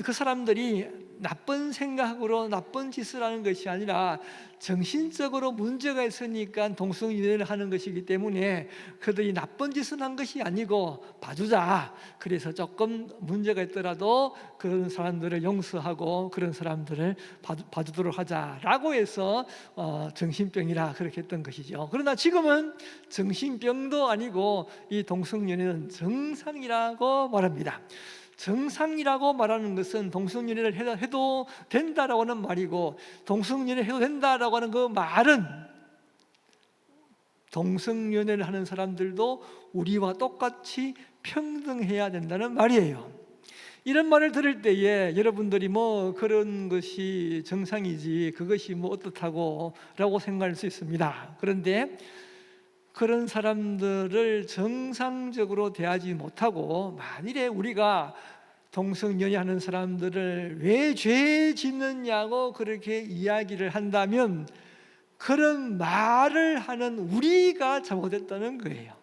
그 사람들이 나쁜 생각으로 나쁜 짓을 하는 것이 아니라 정신적으로 문제가 있으니까 동성연애를 하는 것이기 때문에 그들이 나쁜 짓을 한 것이 아니고 봐주자. 그래서 조금 문제가 있더라도 그런 사람들을 용서하고 그런 사람들을 봐주도록 하자라고 해서 정신병이라 그렇게 했던 것이죠. 그러나 지금은 정신병도 아니고 이 동성연애는 정상이라고 말합니다. 정상이라고 말하는 것은 동성연애를 해도 된다라고 하는 말이고, 동성연애 해도 된다라고 하는 그 말은 동성연애를 하는 사람들도 우리와 똑같이 평등해야 된다는 말이에요. 이런 말을 들을 때에 여러분들이 뭐 그런 것이 정상이지 그것이 뭐 어떻다고 라고 생각할 수 있습니다. 그런데 그런 사람들을 정상적으로 대하지 못하고 만일에 우리가 동성연애하는 사람들을 왜 죄 짓느냐고 그렇게 이야기를 한다면 그런 말을 하는 우리가 잘못했다는 거예요.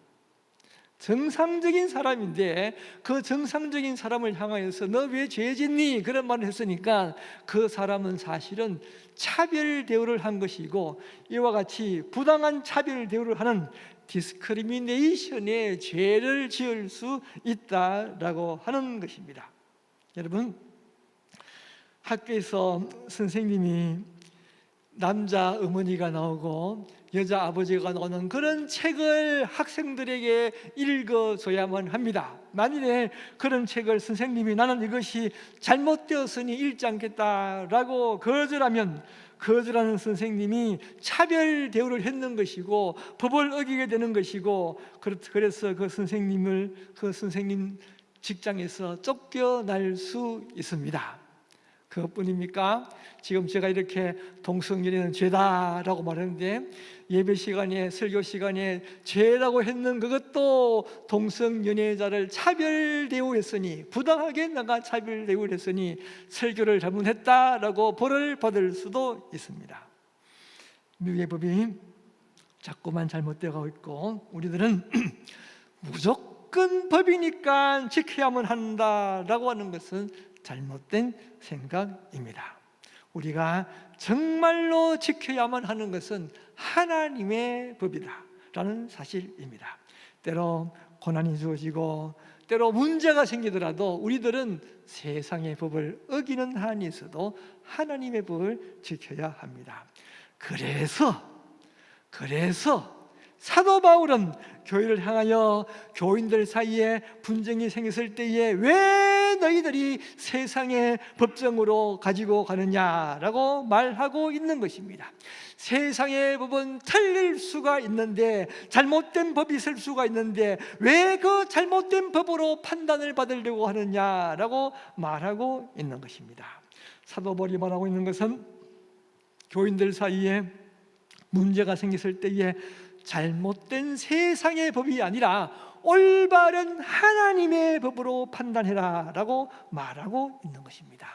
정상적인 사람인데 그 정상적인 사람을 향하여서 너 왜 죄 짓니? 그런 말을 했으니까 그 사람은 사실은 차별 대우를 한 것이고 이와 같이 부당한 차별 대우를 하는 디스크리미네이션의 죄를 지을 수 있다라고 하는 것입니다. 여러분, 학교에서 선생님이 남자 어머니가 나오고 여자 아버지가 나오는 그런 책을 학생들에게 읽어줘야만 합니다. 만일에 그런 책을 선생님이 나는 이것이 잘못되었으니 읽지 않겠다라고 거절하면 거절하는 선생님이 차별 대우를 했는 것이고 법을 어기게 되는 것이고, 그래서 그 선생님 직장에서 쫓겨날 수 있습니다. 그것뿐입니까? 지금 제가 이렇게 동성연애는 죄다라고 말하는데 예배 시간에 설교 시간에 죄라고 했는 그것도 동성연애자를 차별 대우했으니 부당하게 나가 차별 대우를 했으니 설교를 잘못했다라고 벌을 받을 수도 있습니다. 미국의 법이 자꾸만 잘못되어 가고 있고 우리들은 무조건 법이니까 지켜야만 한다라고 하는 것은 잘못된 생각입니다. 우리가 정말로 지켜야만 하는 것은 하나님의 법이다라는 사실입니다. 때로 고난이 주어지고 때로 문제가 생기더라도 우리들은 세상의 법을 어기는 한이 있어도 하나님의 법을 지켜야 합니다. 그래서 사도 바울은 교회를 향하여 교인들 사이에 분쟁이 생겼을 때에 왜 너희들이 세상의 법정으로 가지고 가느냐라고 말하고 있는 것입니다. 세상의 법은 틀릴 수가 있는데 잘못된 법이 있을 수가 있는데 왜 그 잘못된 법으로 판단을 받으려고 하느냐라고 말하고 있는 것입니다. 사도 바울이 말하고 있는 것은 교인들 사이에 문제가 생겼을 때에 잘못된 세상의 법이 아니라 올바른 하나님의 법으로 판단해라 라고 말하고 있는 것입니다.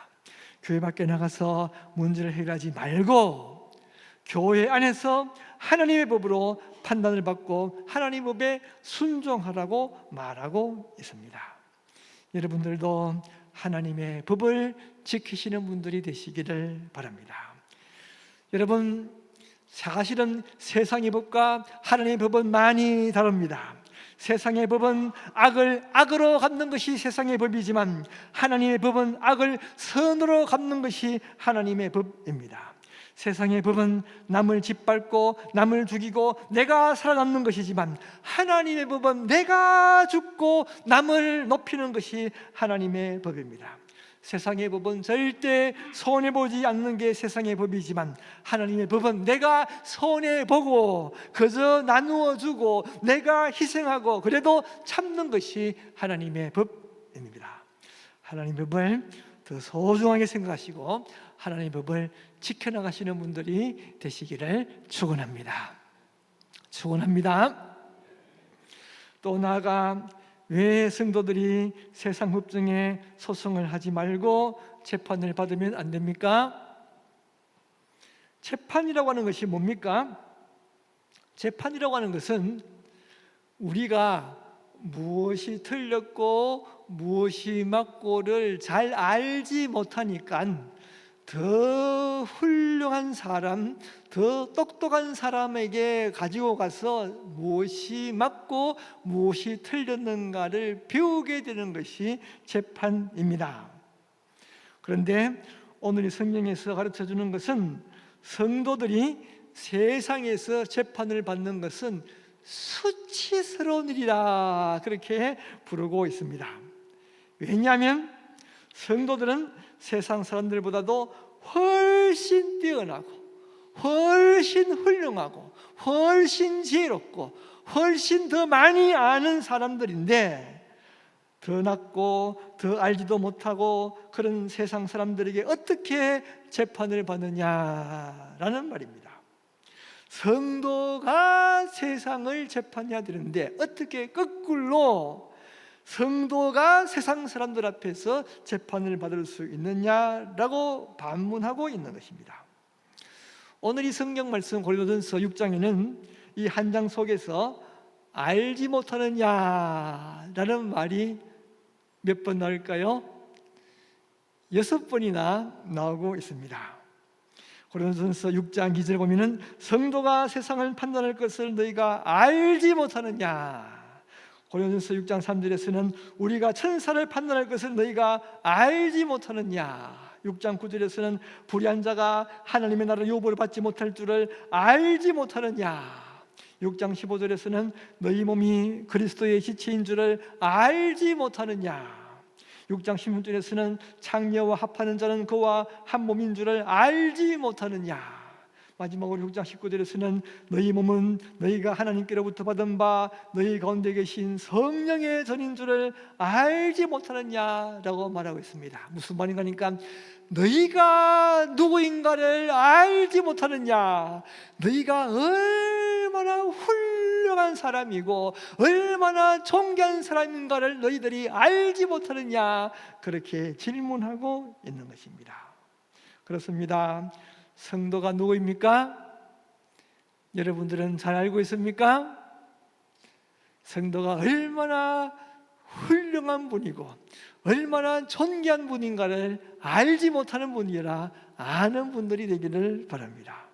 교회 밖에 나가서 문제를 해결하지 말고 교회 안에서 하나님의 법으로 판단을 받고 하나님의 법에 순종하라고 말하고 있습니다. 여러분들도 하나님의 법을 지키시는 분들이 되시기를 바랍니다. 여러분, 사실은 세상의 법과 하나님의 법은 많이 다릅니다. 세상의 법은 악을 악으로 갚는 것이 세상의 법이지만 하나님의 법은 악을 선으로 갚는 것이 하나님의 법입니다. 세상의 법은 남을 짓밟고 남을 죽이고 내가 살아남는 것이지만 하나님의 법은 내가 죽고 남을 높이는 것이 하나님의 법입니다. 세상의 법은 절대 손해보지 않는 게 세상의 법이지만 하나님의 법은 내가 손해보고 그저 나누어주고 내가 희생하고 그래도 참는 것이 하나님의 법입니다. 하나님의 법을 더 소중하게 생각하시고 하나님의 법을 지켜나가시는 분들이 되시기를 축원합니다. 축원합니다. 또 나아가 왜 성도들이 세상 법정에 소송을 하지 말고 재판을 받으면 안 됩니까? 재판이라고 하는 것이 뭡니까? 재판이라고 하는 것은 우리가 무엇이 틀렸고 무엇이 맞고를 잘 알지 못하니까 더 훌륭한 사람, 더 똑똑한 사람에게 가지고 가서 무엇이 맞고 무엇이 틀렸는가를 배우게 되는 것이 재판입니다. 그런데 오늘 이 성경에서 가르쳐주는 것은 성도들이 세상에서 재판을 받는 것은 수치스러운 일이라 그렇게 부르고 있습니다. 왜냐하면 성도들은 세상 사람들보다도 훨씬 뛰어나고 훨씬 훌륭하고 훨씬 지혜롭고 훨씬 더 많이 아는 사람들인데 더 낫고 더 알지도 못하고 그런 세상 사람들에게 어떻게 재판을 받느냐라는 말입니다. 성도가 세상을 재판해야 되는데 어떻게 거꾸로 성도가 세상 사람들 앞에서 재판을 받을 수 있느냐라고 반문하고 있는 것입니다. 오늘 이 성경 말씀 고린도전서 6장에는 이 한 장 속에서 알지 못하느냐라는 말이 몇 번 나올까요? 6번이나 나오고 있습니다. 고린도전서 6장 2절 보면은 성도가 세상을 판단할 것을 너희가 알지 못하느냐. 고린도전서 6장 3절에서는 우리가 천사를 판단할 것을 너희가 알지 못하느냐. 6장 9절에서는 불의한 자가 하나님의 나라 요벌을 받지 못할 줄을 알지 못하느냐. 6장 15절에서는 너희 몸이 그리스도의 지체인 줄을 알지 못하느냐. 6장 16절에서는 창녀와 합하는 자는 그와 한 몸인 줄을 알지 못하느냐. 마지막으로 6장 19절에서는 너희 몸은 너희가 하나님께로부터 받은 바 너희 가운데 계신 성령의 전인 줄을 알지 못하느냐라고 말하고 있습니다. 무슨 말인가 하니까 너희가 누구인가를 알지 못하느냐. 너희가 얼마나 훌륭한 사람이고 얼마나 존귀한 사람인가를 너희들이 알지 못하느냐. 그렇게 질문하고 있는 것입니다. 그렇습니다. 성도가 누구입니까? 여러분들은 잘 알고 있습니까? 성도가 얼마나 훌륭한 분이고 얼마나 존귀한 분인가를 알지 못하는 분이라 아는 분들이 되기를 바랍니다.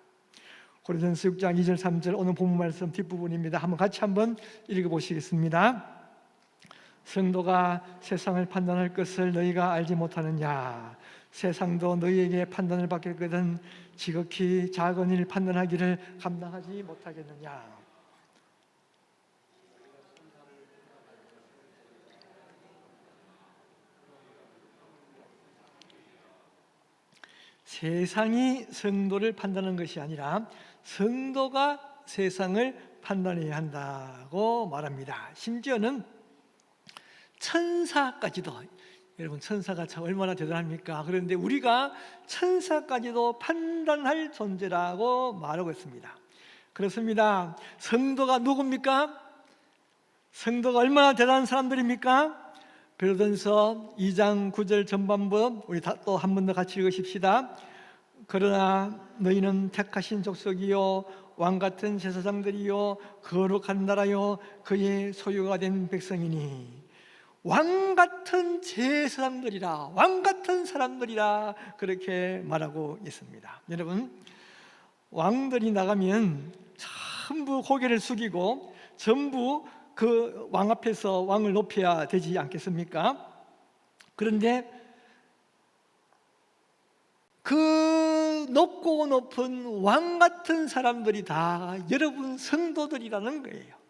고린도전서 6장 2절 3절 오늘 본문 말씀 뒷부분입니다. 같이 한번 읽어보시겠습니다. 성도가 세상을 판단할 것을 너희가 알지 못하느냐. 세상도 너희에게 판단을 받겠거든 지극히 작은 일 판단하기를 감당하지 못하겠느냐. 세상이 성도를 판단하는 것이 아니라 성도가 세상을 판단해야 한다고 말합니다. 심지어는 천사까지도, 여러분 천사가 참 얼마나 대단합니까? 그런데 우리가 천사까지도 판단할 존재라고 말하고 있습니다. 그렇습니다. 성도가 누굽니까? 성도가 얼마나 대단한 사람들입니까? 베드로전서 2장 9절 전반부 우리 또 한 번 더 같이 읽으십시다. 그러나 너희는 택하신 족속이요 왕같은 제사장들이요 거룩한 나라요 그의 소유가 된 백성이니. 왕같은 제사장들이라, 왕같은 사람들이라 그렇게 말하고 있습니다. 여러분, 왕들이 나가면 전부 고개를 숙이고 전부 그 왕 앞에서 왕을 높여야 되지 않겠습니까? 그런데 그 높고 높은 왕같은 사람들이 다 여러분 성도들이라는 거예요.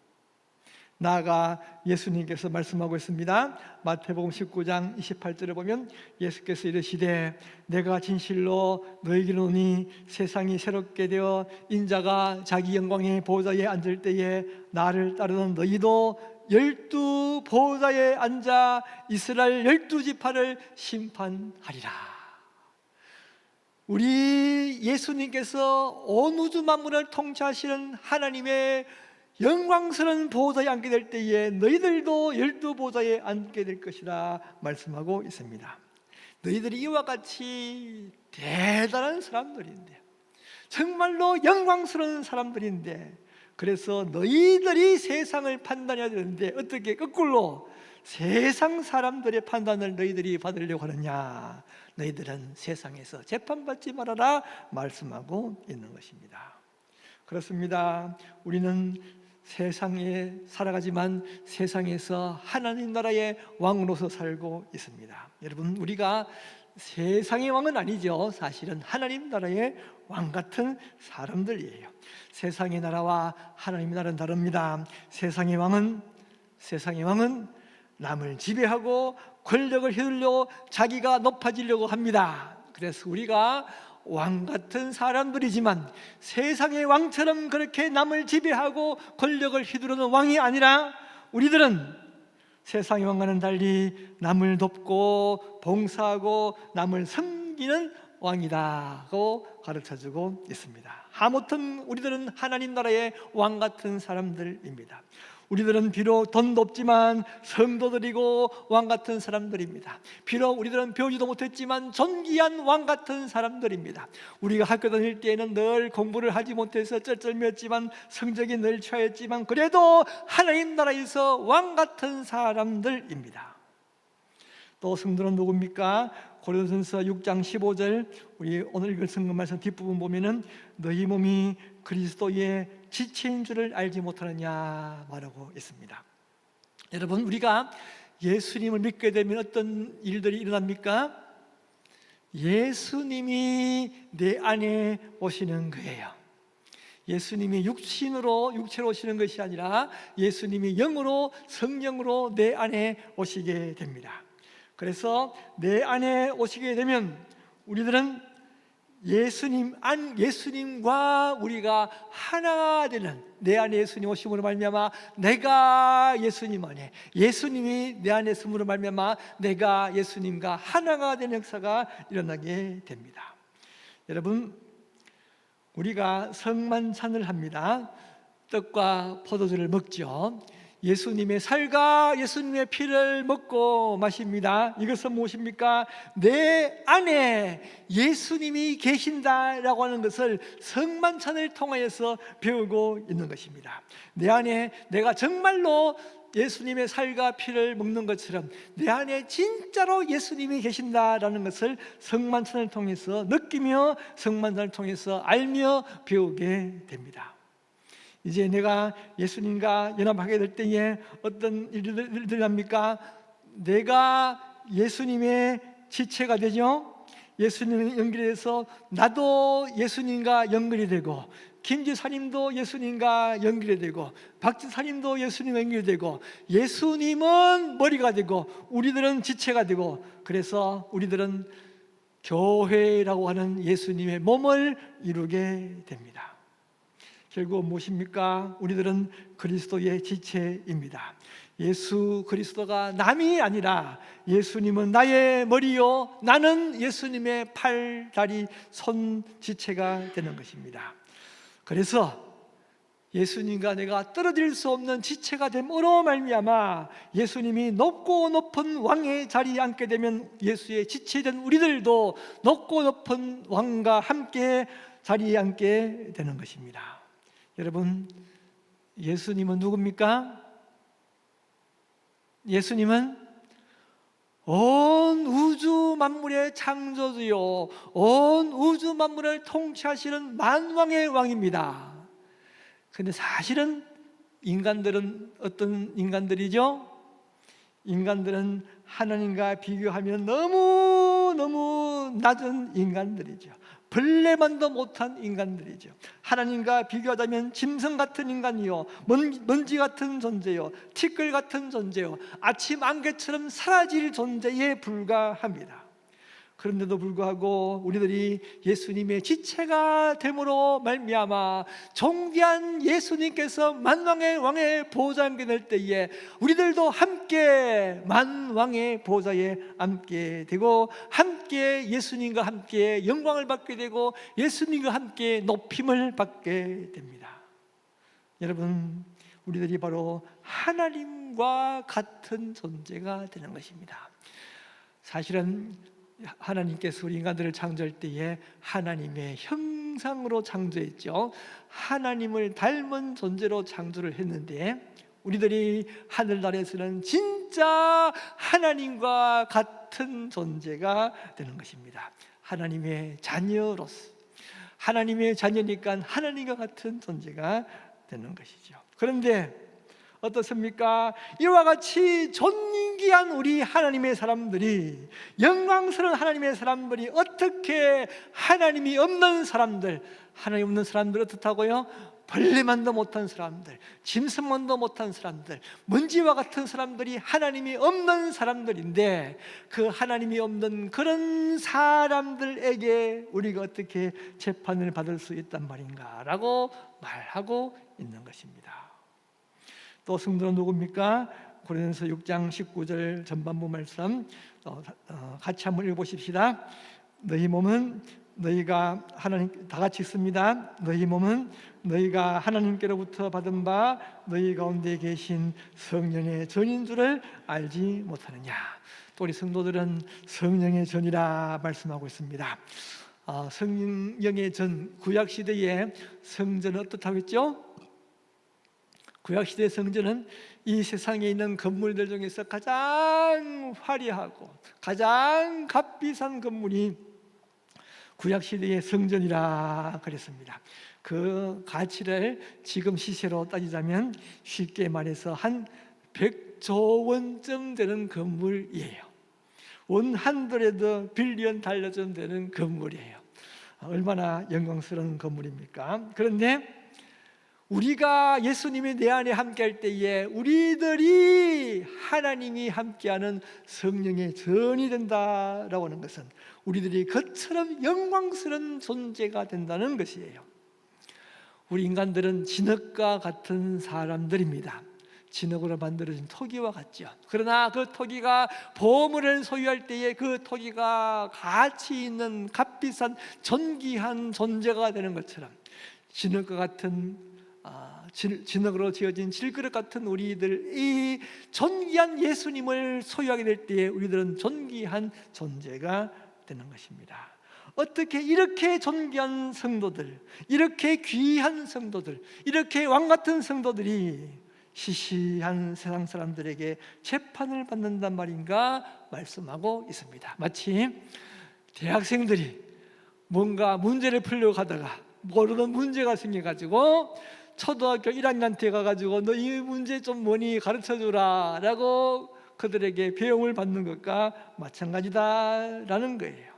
나아가 예수님께서 말씀하고 있습니다. 마태복음 19장 28절에 보면 예수께서 이르시되 내가 진실로 너희에게 이르노니 세상이 새롭게 되어 인자가 자기 영광의 보좌에 앉을 때에 나를 따르는 너희도 열두 보좌에 앉아 이스라엘 12지파를 심판하리라. 우리 예수님께서 온 우주 만물을 통치하시는 하나님의 영광스러운 보좌에 앉게 될 때에 너희들도 12보좌에 앉게 될 것이라 말씀하고 있습니다. 너희들이 이와 같이 대단한 사람들인데, 정말로 영광스러운 사람들인데, 그래서 너희들이 세상을 판단해야 되는데 어떻게 거꾸로 세상 사람들의 판단을 너희들이 받으려고 하느냐? 너희들은 세상에서 재판받지 말아라 말씀하고 있는 것입니다. 그렇습니다. 우리는 세상에 살아가지만 세상에서 하나님 나라의 왕으로서 살고 있습니다. 여러분, 우리가 세상의 왕은 아니죠. 사실은 하나님 나라의 왕 같은 사람들이에요. 세상의 나라와 하나님의 나라는 다릅니다. 세상의 왕은 남을 지배하고 권력을 휘둘려 자기가 높아지려고 합니다. 그래서 우리가 왕 같은 사람들이지만 세상의 왕처럼 그렇게 남을 지배하고 권력을 휘두르는 왕이 아니라, 우리들은 세상의 왕과는 달리 남을 돕고 봉사하고 남을 섬기는 왕이다고 가르쳐주고 있습니다. 아무튼 우리들은 하나님 나라의 왕 같은 사람들입니다. 우리들은 비록 돈도 없지만 성도들이고 왕 같은 사람들입니다. 비록 우리들은 배우지도 못했지만 존귀한 왕 같은 사람들입니다. 우리가 학교 다닐 때에는 늘 공부를 하지 못해서 쩔쩔매었지만 성적이 늘 취하였지만 그래도 하나님 나라에서 왕 같은 사람들입니다. 또 성도는 누굽니까? 고린도전서 6장 15절, 우리 오늘 읽을 성경 말씀 뒷부분 보면은 너희 몸이 그리스도의 지체인 줄을 알지 못하느냐 말하고 있습니다. 여러분, 우리가 예수님을 믿게 되면 어떤 일들이 일어납니까? 예수님이 내 안에 오시는 거예요. 예수님이 육체로 오시는 것이 아니라 예수님이 영으로, 성령으로 내 안에 오시게 됩니다. 그래서 내 안에 오시게 되면 우리들은 예수님과 우리가 하나가 되는, 내 안에 예수님 오심으로 말미암아 내가 예수님 안에, 예수님이 내 안에 있음으로 말미암아 내가 예수님과 하나가 되는 역사가 일어나게 됩니다. 여러분, 우리가 성만찬을 합니다. 떡과 포도주를 먹죠. 예수님의 살과 예수님의 피를 먹고 마십니다. 이것은 무엇입니까? 내 안에 예수님이 계신다라고 하는 것을 성만찬을 통하여서 배우고 있는 것입니다. 내 안에 내가 정말로 예수님의 살과 피를 먹는 것처럼 내 안에 진짜로 예수님이 계신다라는 것을 성만찬을 통해서 느끼며 성만찬을 통해서 알며 배우게 됩니다. 이제 내가 예수님과 연합하게 될 때에 어떤 일들이 납니까? 내가 예수님의 지체가 되죠. 예수님을 연결해서 나도 예수님과 연결이 되고, 김지사님도 예수님과 연결이 되고, 박지사님도 예수님과 연결이 되고, 예수님은 머리가 되고 우리들은 지체가 되고, 그래서 우리들은 교회라고 하는 예수님의 몸을 이루게 됩니다. 결국 무엇입니까? 우리들은 그리스도의 지체입니다. 예수 그리스도가 남이 아니라 예수님은 나의 머리요, 나는 예수님의 팔, 다리, 손 지체가 되는 것입니다. 그래서 예수님과 내가 떨어질 수 없는 지체가 됨으로 말미암아 예수님이 높고 높은 왕의 자리에 앉게 되면 예수의 지체된 우리들도 높고 높은 왕과 함께 자리에 앉게 되는 것입니다. 여러분, 예수님은 누굽니까? 예수님은 온 우주 만물의 창조주요, 온 우주 만물을 통치하시는 만왕의 왕입니다. 그런데 사실은 인간들은 어떤 인간들이죠? 인간들은 하나님과 비교하면 너무 낮은 인간들이죠. 벌레만도 못한 인간들이죠. 하나님과 비교하자면 짐승 같은 인간이요, 먼지 같은 존재요, 티끌 같은 존재요, 아침 안개처럼 사라질 존재에 불과합니다. 그런데도 불구하고 우리들이 예수님의 지체가 됨으로 말미암아 존귀한 예수님께서 만왕의 왕의 보좌에 앉게 될 때에 우리들도 함께 만왕의 보좌에 앉게 되고 함께 예수님과 함께 영광을 받게 되고 예수님과 함께 높임을 받게 됩니다. 여러분, 우리들이 바로 하나님과 같은 존재가 되는 것입니다. 사실은 하나님께서 우리 인간들을 창조할 때에 하나님의 형상으로 창조했죠. 하나님을 닮은 존재로 창조를 했는데 우리들이 하늘나라에서는 진짜 하나님과 같은 존재가 되는 것입니다. 하나님의 자녀로서, 하나님의 자녀니까 하나님과 같은 존재가 되는 것이죠. 그런데 어떻습니까? 이와 같이 존귀한 우리 하나님의 사람들이, 영광스러운 하나님의 사람들이 어떻게 하나님이 없는 사람들, 하나님 없는 사람들 어떻다고요? 벌레만도 못한 사람들, 짐승만도 못한 사람들, 먼지와 같은 사람들이 하나님이 없는 사람들인데 그 하나님이 없는 그런 사람들에게 우리가 어떻게 재판을 받을 수 있단 말인가 라고 말하고 있는 것입니다. 또 성도는 누굽니까? 고린도서 6장 19절 전반부 말씀 같이 한번 읽어보십시다. 너희 몸은 너희가 하나님, 다 같이 읽습니다. 너희 몸은 너희가 하나님께로부터 받은 바 너희 가운데 계신 성령의 전인 줄을 알지 못하느냐. 또 우리 성도들은 성령의 전이라 말씀하고 있습니다. 성령의 전, 구약시대의 성전은 어떻다고 했죠? 구약시대 성전은 이 세상에 있는 건물들 중에서 가장 화려하고 가장 값비싼 건물이 구약시대의 성전이라 그랬습니다. 그 가치를 지금 시세로 따지자면 쉽게 말해서 한 100조 원쯤 되는 건물이에요. 100 빌리언 달러쯤 되는 건물이에요. 얼마나 영광스러운 건물입니까? 그런데 우리가 예수님이 내 안에 함께할 때에 우리들이 하나님이 함께하는 성령의 전이 된다라고 하는 것은 우리들이 그처럼 영광스러운 존재가 된다는 것이에요. 우리 인간들은 진흙과 같은 사람들입니다. 진흙으로 만들어진 토기와 같죠. 그러나 그 토기가 보물을 소유할 때에 그 토기가 가치 있는 값비싼 존귀한 존재가 되는 것처럼 진흙과 같은 진흙으로 지어진 질그릇 같은 우리들이 존귀한 예수님을 소유하게 될 때에 우리들은 존귀한 존재가 되는 것입니다. 어떻게 이렇게 존귀한 성도들, 이렇게 귀한 성도들, 이렇게 왕같은 성도들이 시시한 세상 사람들에게 재판을 받는단 말인가 말씀하고 있습니다. 마치 대학생들이 뭔가 문제를 풀려고 하다가 모르는 문제가 생겨가지고 초등학교 1학년한테 가가지고 너 이 문제 좀 뭐니 가르쳐주라 라고 그들에게 배움을 받는 것과 마찬가지다라는 거예요.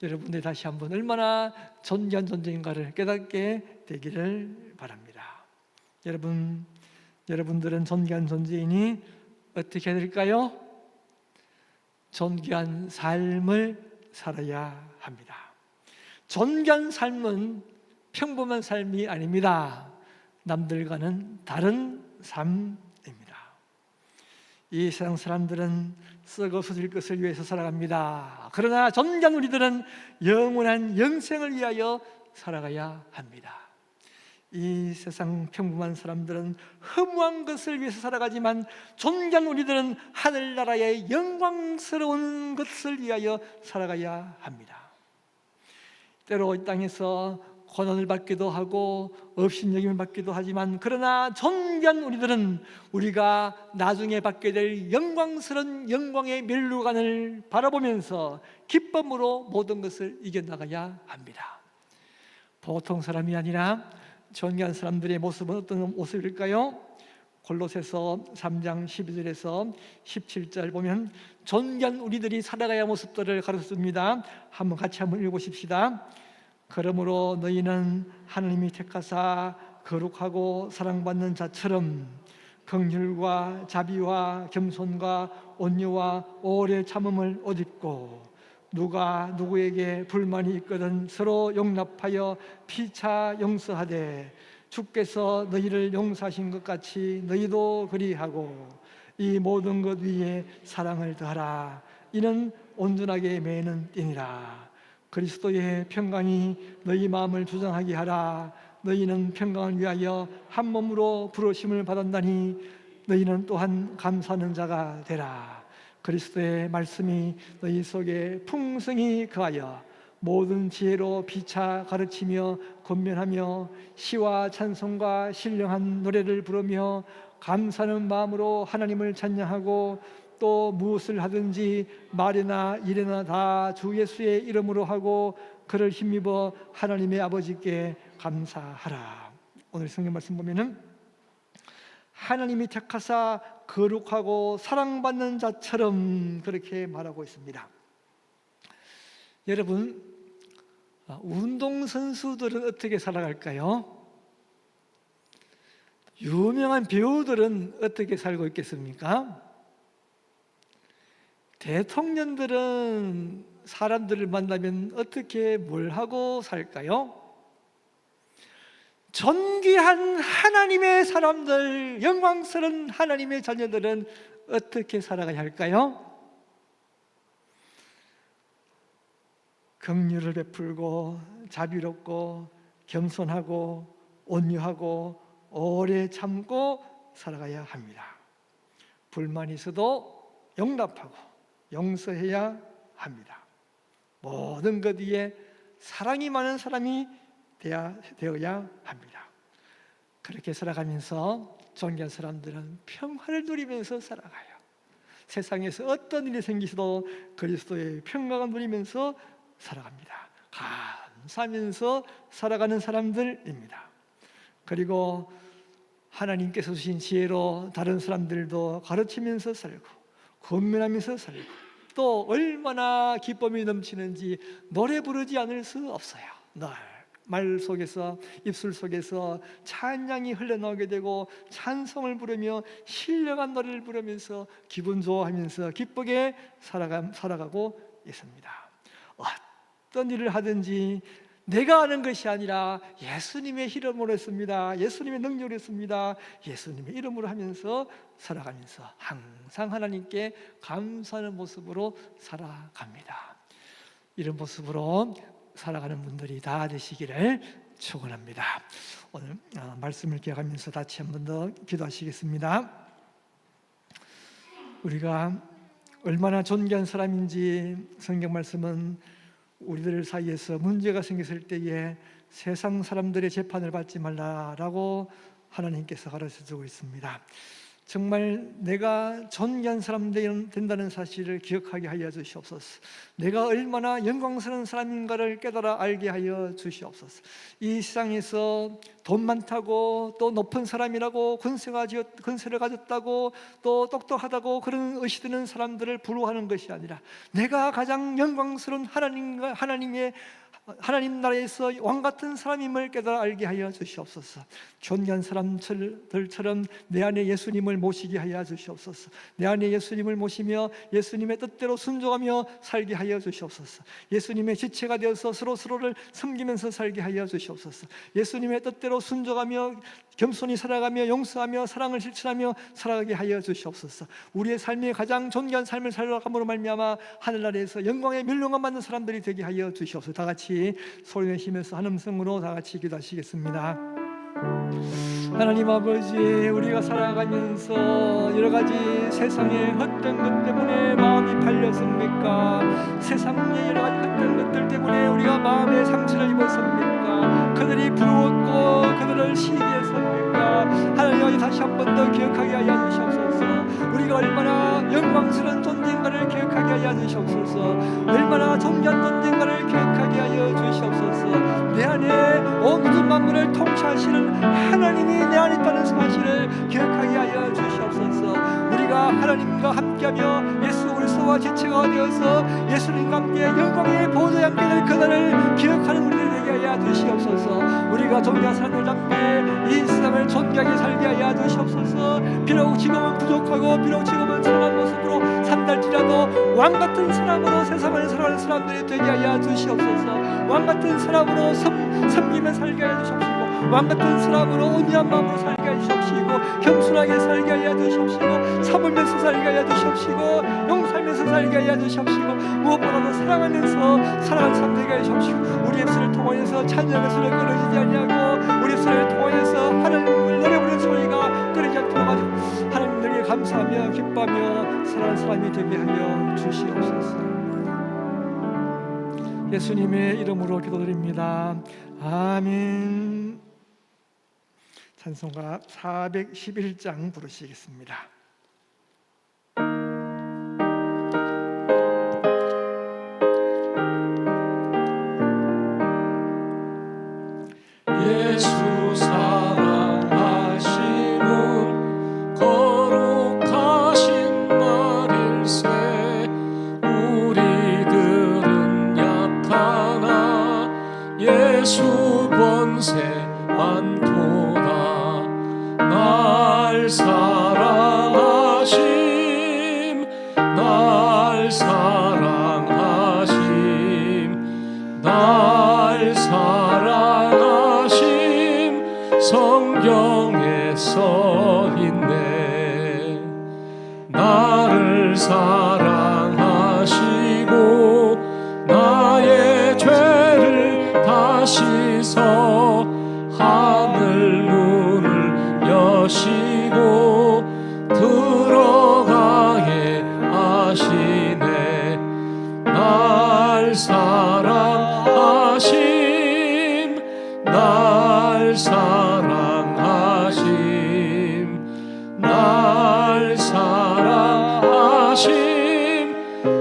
여러분들 다시 한번 얼마나 존귀한 존재인가를 깨닫게 되기를 바랍니다. 여러분들은 존귀한 존재이니 어떻게 해야 될까요? 존귀한 삶을 살아야 합니다. 존귀한 삶은 평범한 삶이 아닙니다. 남들과는 다른 삶입니다. 이 세상 사람들은 썩어 쏟을 것을 위해서 살아갑니다. 그러나 존귀한 우리들은 영원한 영생을 위하여 살아가야 합니다. 이 세상 평범한 사람들은 허무한 것을 위해서 살아가지만 존귀한 우리들은 하늘나라의 영광스러운 것을 위하여 살아가야 합니다. 때로 이 땅에서 고난을 받기도 하고 업신여김을 받기도 하지만 그러나 존귀한 우리들은 우리가 나중에 받게 될 영광스러운 영광의 멸류관을 바라보면서 기쁨으로 모든 것을 이겨나가야 합니다. 보통 사람이 아니라 존귀한 사람들의 모습은 어떤 모습일까요? 골로새서 3장 12절에서 17절 보면 존귀한 우리들이 살아가야 모습들을 가르쳐줍니다. 같이 한번 읽어보십시다. 그러므로 너희는 하나님이 택하사 거룩하고 사랑받는 자처럼 긍휼과 자비와 겸손과 온유와 오래 참음을 옷입고 누가 누구에게 불만이 있거든 서로 용납하여 피차 용서하되 주께서 너희를 용서하신 것 같이 너희도 그리하고 이 모든 것 위에 사랑을 더하라. 이는 온전하게 매는 띠니라. 그리스도의 평강이 너희 마음을 주장하게 하라. 너희는 평강을 위하여 한 몸으로 부르심을 받았나니 너희는 또한 감사하는 자가 되라. 그리스도의 말씀이 너희 속에 풍성히 거하여 모든 지혜로 피차 가르치며 권면하며 시와 찬송과 신령한 노래를 부르며 감사하는 마음으로 하나님을 찬양하고 또 무엇을 하든지 말이나 일이나 다 주 예수의 이름으로 하고 그를 힘입어 하나님의 아버지께 감사하라. 오늘 성경 말씀 보면은 하나님이 택하사 거룩하고 사랑받는 자처럼 그렇게 말하고 있습니다. 여러분, 운동선수들은 어떻게 살아갈까요? 유명한 배우들은 어떻게 살고 있겠습니까? 대통령들은 사람들을 만나면 어떻게 뭘 하고 살까요? 존귀한 하나님의 사람들, 영광스러운 하나님의 자녀들은 어떻게 살아가야 할까요? 긍휼을 베풀고 자비롭고 겸손하고 온유하고 오래 참고 살아가야 합니다. 불만이 있어도 용납하고 용서해야 합니다. 모든 것 위에 사랑이 많은 사람이 되어야 합니다. 그렇게 살아가면서 존귀한 사람들은 평화를 누리면서 살아가요. 세상에서 어떤 일이 생기셔도 그리스도의 평강을 누리면서 살아갑니다. 감사하면서 살아가는 사람들입니다. 그리고 하나님께서 주신 지혜로 다른 사람들도 가르치면서 살고 권면하면서 살고 또 얼마나 기쁨이 넘치는지 노래 부르지 않을 수 없어요. 늘 말 속에서 입술 속에서 찬양이 흘러나오게 되고 찬송을 부르며 신령한 노래를 부르면서 기분 좋아하면서 기쁘게 살아가고 있습니다. 어떤 일을 하든지 내가 하는 것이 아니라 예수님의 이름으로 했습니다. 예수님의 능력으로 했습니다. 예수님의 이름으로 하면서 살아가면서 항상 하나님께 감사하는 모습으로 살아갑니다. 이런 모습으로 살아가는 분들이 다 되시기를 축원합니다. 오늘 말씀을 기억하면서 다시 한 번 더 기도하시겠습니다. 우리가 얼마나 존귀한 사람인지 성경 말씀은 우리들 사이에서 문제가 생겼을 때에 세상 사람들의 재판을 받지 말라라고 하나님께서 가르쳐주고 있습니다. 정말 내가 존귀한 사람 된다는 사실을 기억하게 하여 주시옵소서. 내가 얼마나 영광스러운 사람인가를 깨달아 알게 하여 주시옵소서. 이 세상에서 돈 많다고 또 높은 사람이라고 권세를 가졌다고 또 똑똑하다고 그런 의시드는 사람들을 부러워하는 것이 아니라 내가 가장 영광스러운 하나님 나라에서 왕같은 사람임을 깨달아 알게 하여 주시옵소서. 존귀한 사람들처럼 내 안에 예수님을 모시게 하여 주시옵소서. 내 안에 예수님을 모시며 예수님의 뜻대로 순종하며 살게 하여 주시옵소서. 예수님의 지체가 되어서 서로를 섬기면서 살게 하여 주시옵소서. 예수님의 뜻대로 순종하며 겸손히 살아가며 용서하며 사랑을 실천하며 살아가게 하여 주시옵소서. 우리의 삶이 가장 존귀한 삶을 살아감으로 말미암아 하늘나라에서 영광의 멸령감 받는 사람들이 되게 하여 주시옵소서. 다 같이 소리내시면서 한 음성으로 다 같이 기도하시겠습니다. 하나님 아버지, 우리가 살아가면서 여러 가지 세상의 헛된 것 때문에 마음이 팔렸습니까? 세상의 여러 가지 헛된 것들 때문에 우리가 마음의 상처를 입었습니까? 그들이 부러웠고 그들을 시기했습니까? 하나님 다시 한 번 더 기억하게 하여 주시옵소서. 우리가 얼마나 영광스러운 존재인가를 기억하게 하여 주시옵소서. 얼마나 존귀한 존재인가를 기억하게 하여 주시옵소서. 내 안에 온 우주 만물을 통치하시는 하나님이 내 안에 있다는 사실을 기억하게 하여 주시옵소서. 우리가 하나님과 함께하며 예수 그리스도와 지체가 되어서 예수님과 함께 영광의 보좌에 함께 될 그날을 기억하는 우리들이 되게 하여 주시옵소서. 우리가 존귀한 사람들 앞에 이 세상을 존귀하게 살게 하여 주시옵소서. 비록 지금은 부족하고 비록 지금은 선한 모습으로 산다 만날지라도 왕같은 사람으로 세상을 살아가는 사람들이 되게 하여 주시옵소서. 왕같은 사람으로 섬기며 살게 하여 주시옵시고, 왕같은 사람으로 온유한 마음으로 살게 하여 주시옵시고, 겸손하게 살게 하여 주시옵시고, 참으면서 살게 하여 주시옵시고, 용서하면서 살게 하여 주시옵시고, 무엇보다도 사랑하면서 살아가는 사람 되게 하여 주시옵시고, 우리 입술을 통하여서 찬양의 소리가 끊어지지 아니하고 우리 입술을 통하여서 하나님을 노래부르는 소리가 끊어지지 않도록 하나님들에게 감사하며 기뻐하며 살아가는 사람이 되게 하여 주시옵소서. 예수님의 이름으로 기도드립니다. 아멘. 찬송가 411장 부르시겠습니다. 예수 사랑하시는 거룩하신 말일세. 우리들은 약하나 예수 권세 많도다. 날 사랑하심, 날 사랑하심, 날 사랑하심. 성경에 써있네. 나를 사랑하시고 나의 죄를 다 씻어 하늘 문을 여시고 들어가게 하시네. 날 사랑하심, 날 사랑하심, 날 사랑하심.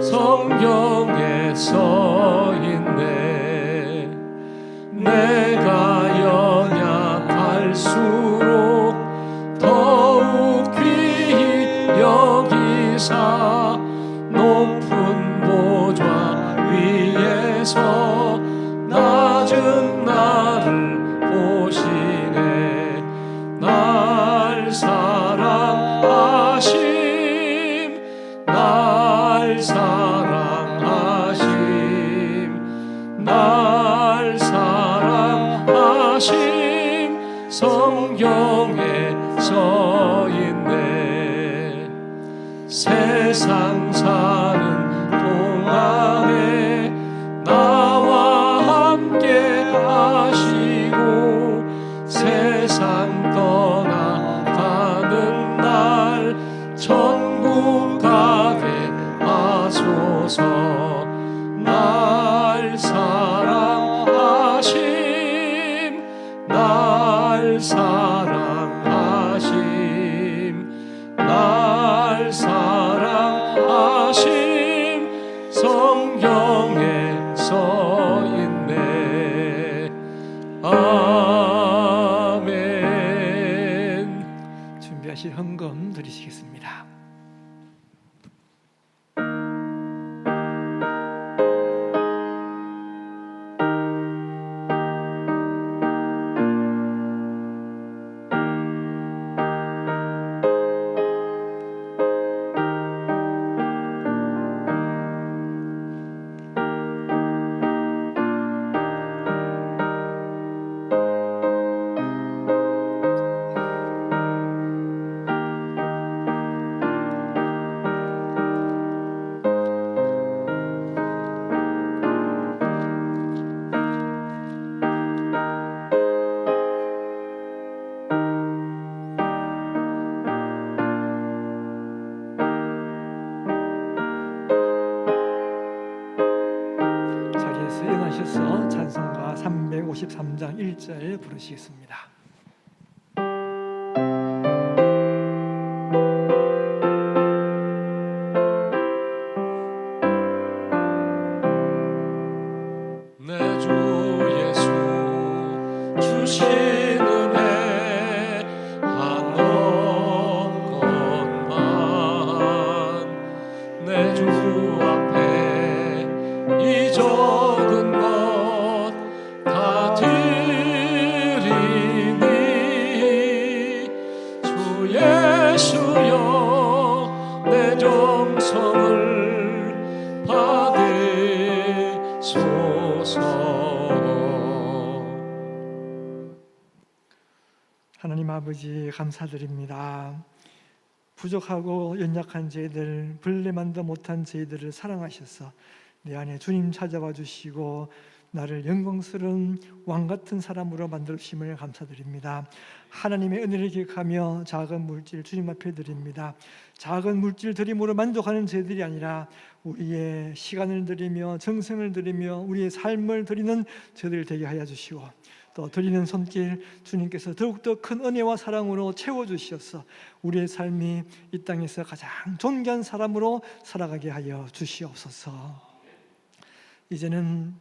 성경에 써있네. 내가 연약할수록 더욱 귀히 여기사 높은 보좌 위에서 낮은 나를 보시네. 날 사랑하심, 날 사랑하심, 날 사랑하심. 성경에 써있네. 세상 사는 동안에 나와 함께 하시고 세상 떠나가는 날 천국 가게 하소서. 날 사랑하심, 날 사랑하심, 날 사랑하심. 성경에 써있네. 아멘. 준비하실 헌금 드리시겠습니다. 자리에서 일어나셔서 찬송가 353장 1절 부르시겠습니다. 내 주 예수 주신 은혜 한 것만 내 주 앞에 이 적은 것 다 드리니 주 예수여 내 정성을 하나님 아버지 감사드립니다. 부족하고 연약한 저희들, 불레만도 못한 저희들을 사랑하셔서 내 안에 주님 찾아와 주시고 나를 영광스러운 왕 같은 사람으로 만들어 주심을 감사드립니다. 하나님의 은혜를 기억하며 작은 물질 주님 앞에 드립니다. 작은 물질 드림으로 만족하는 저희들이 아니라 우리의 시간을 드리며 정성을 드리며 우리의 삶을 드리는 저희들 되게 하여 주시고, 또 드리는 손길 주님께서 더욱더 큰 은혜와 사랑으로 채워주시어서 우리의 삶이 이 땅에서 가장 존귀한 사람으로 살아가게 하여 주시옵소서. 이제는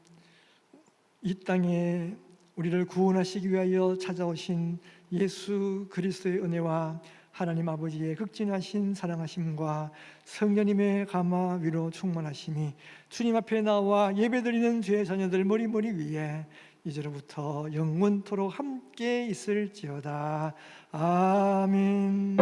이 땅에 우리를 구원하시기 위하여 찾아오신 예수 그리스도의 은혜와 하나님 아버지의 극진하신 사랑하심과 성령님의 감화 위로 충만하심이 주님 앞에 나와 예배드리는 죄의 자녀들 머리머리 위에 이제로부터 영원토록 함께 있을지어다. 아멘.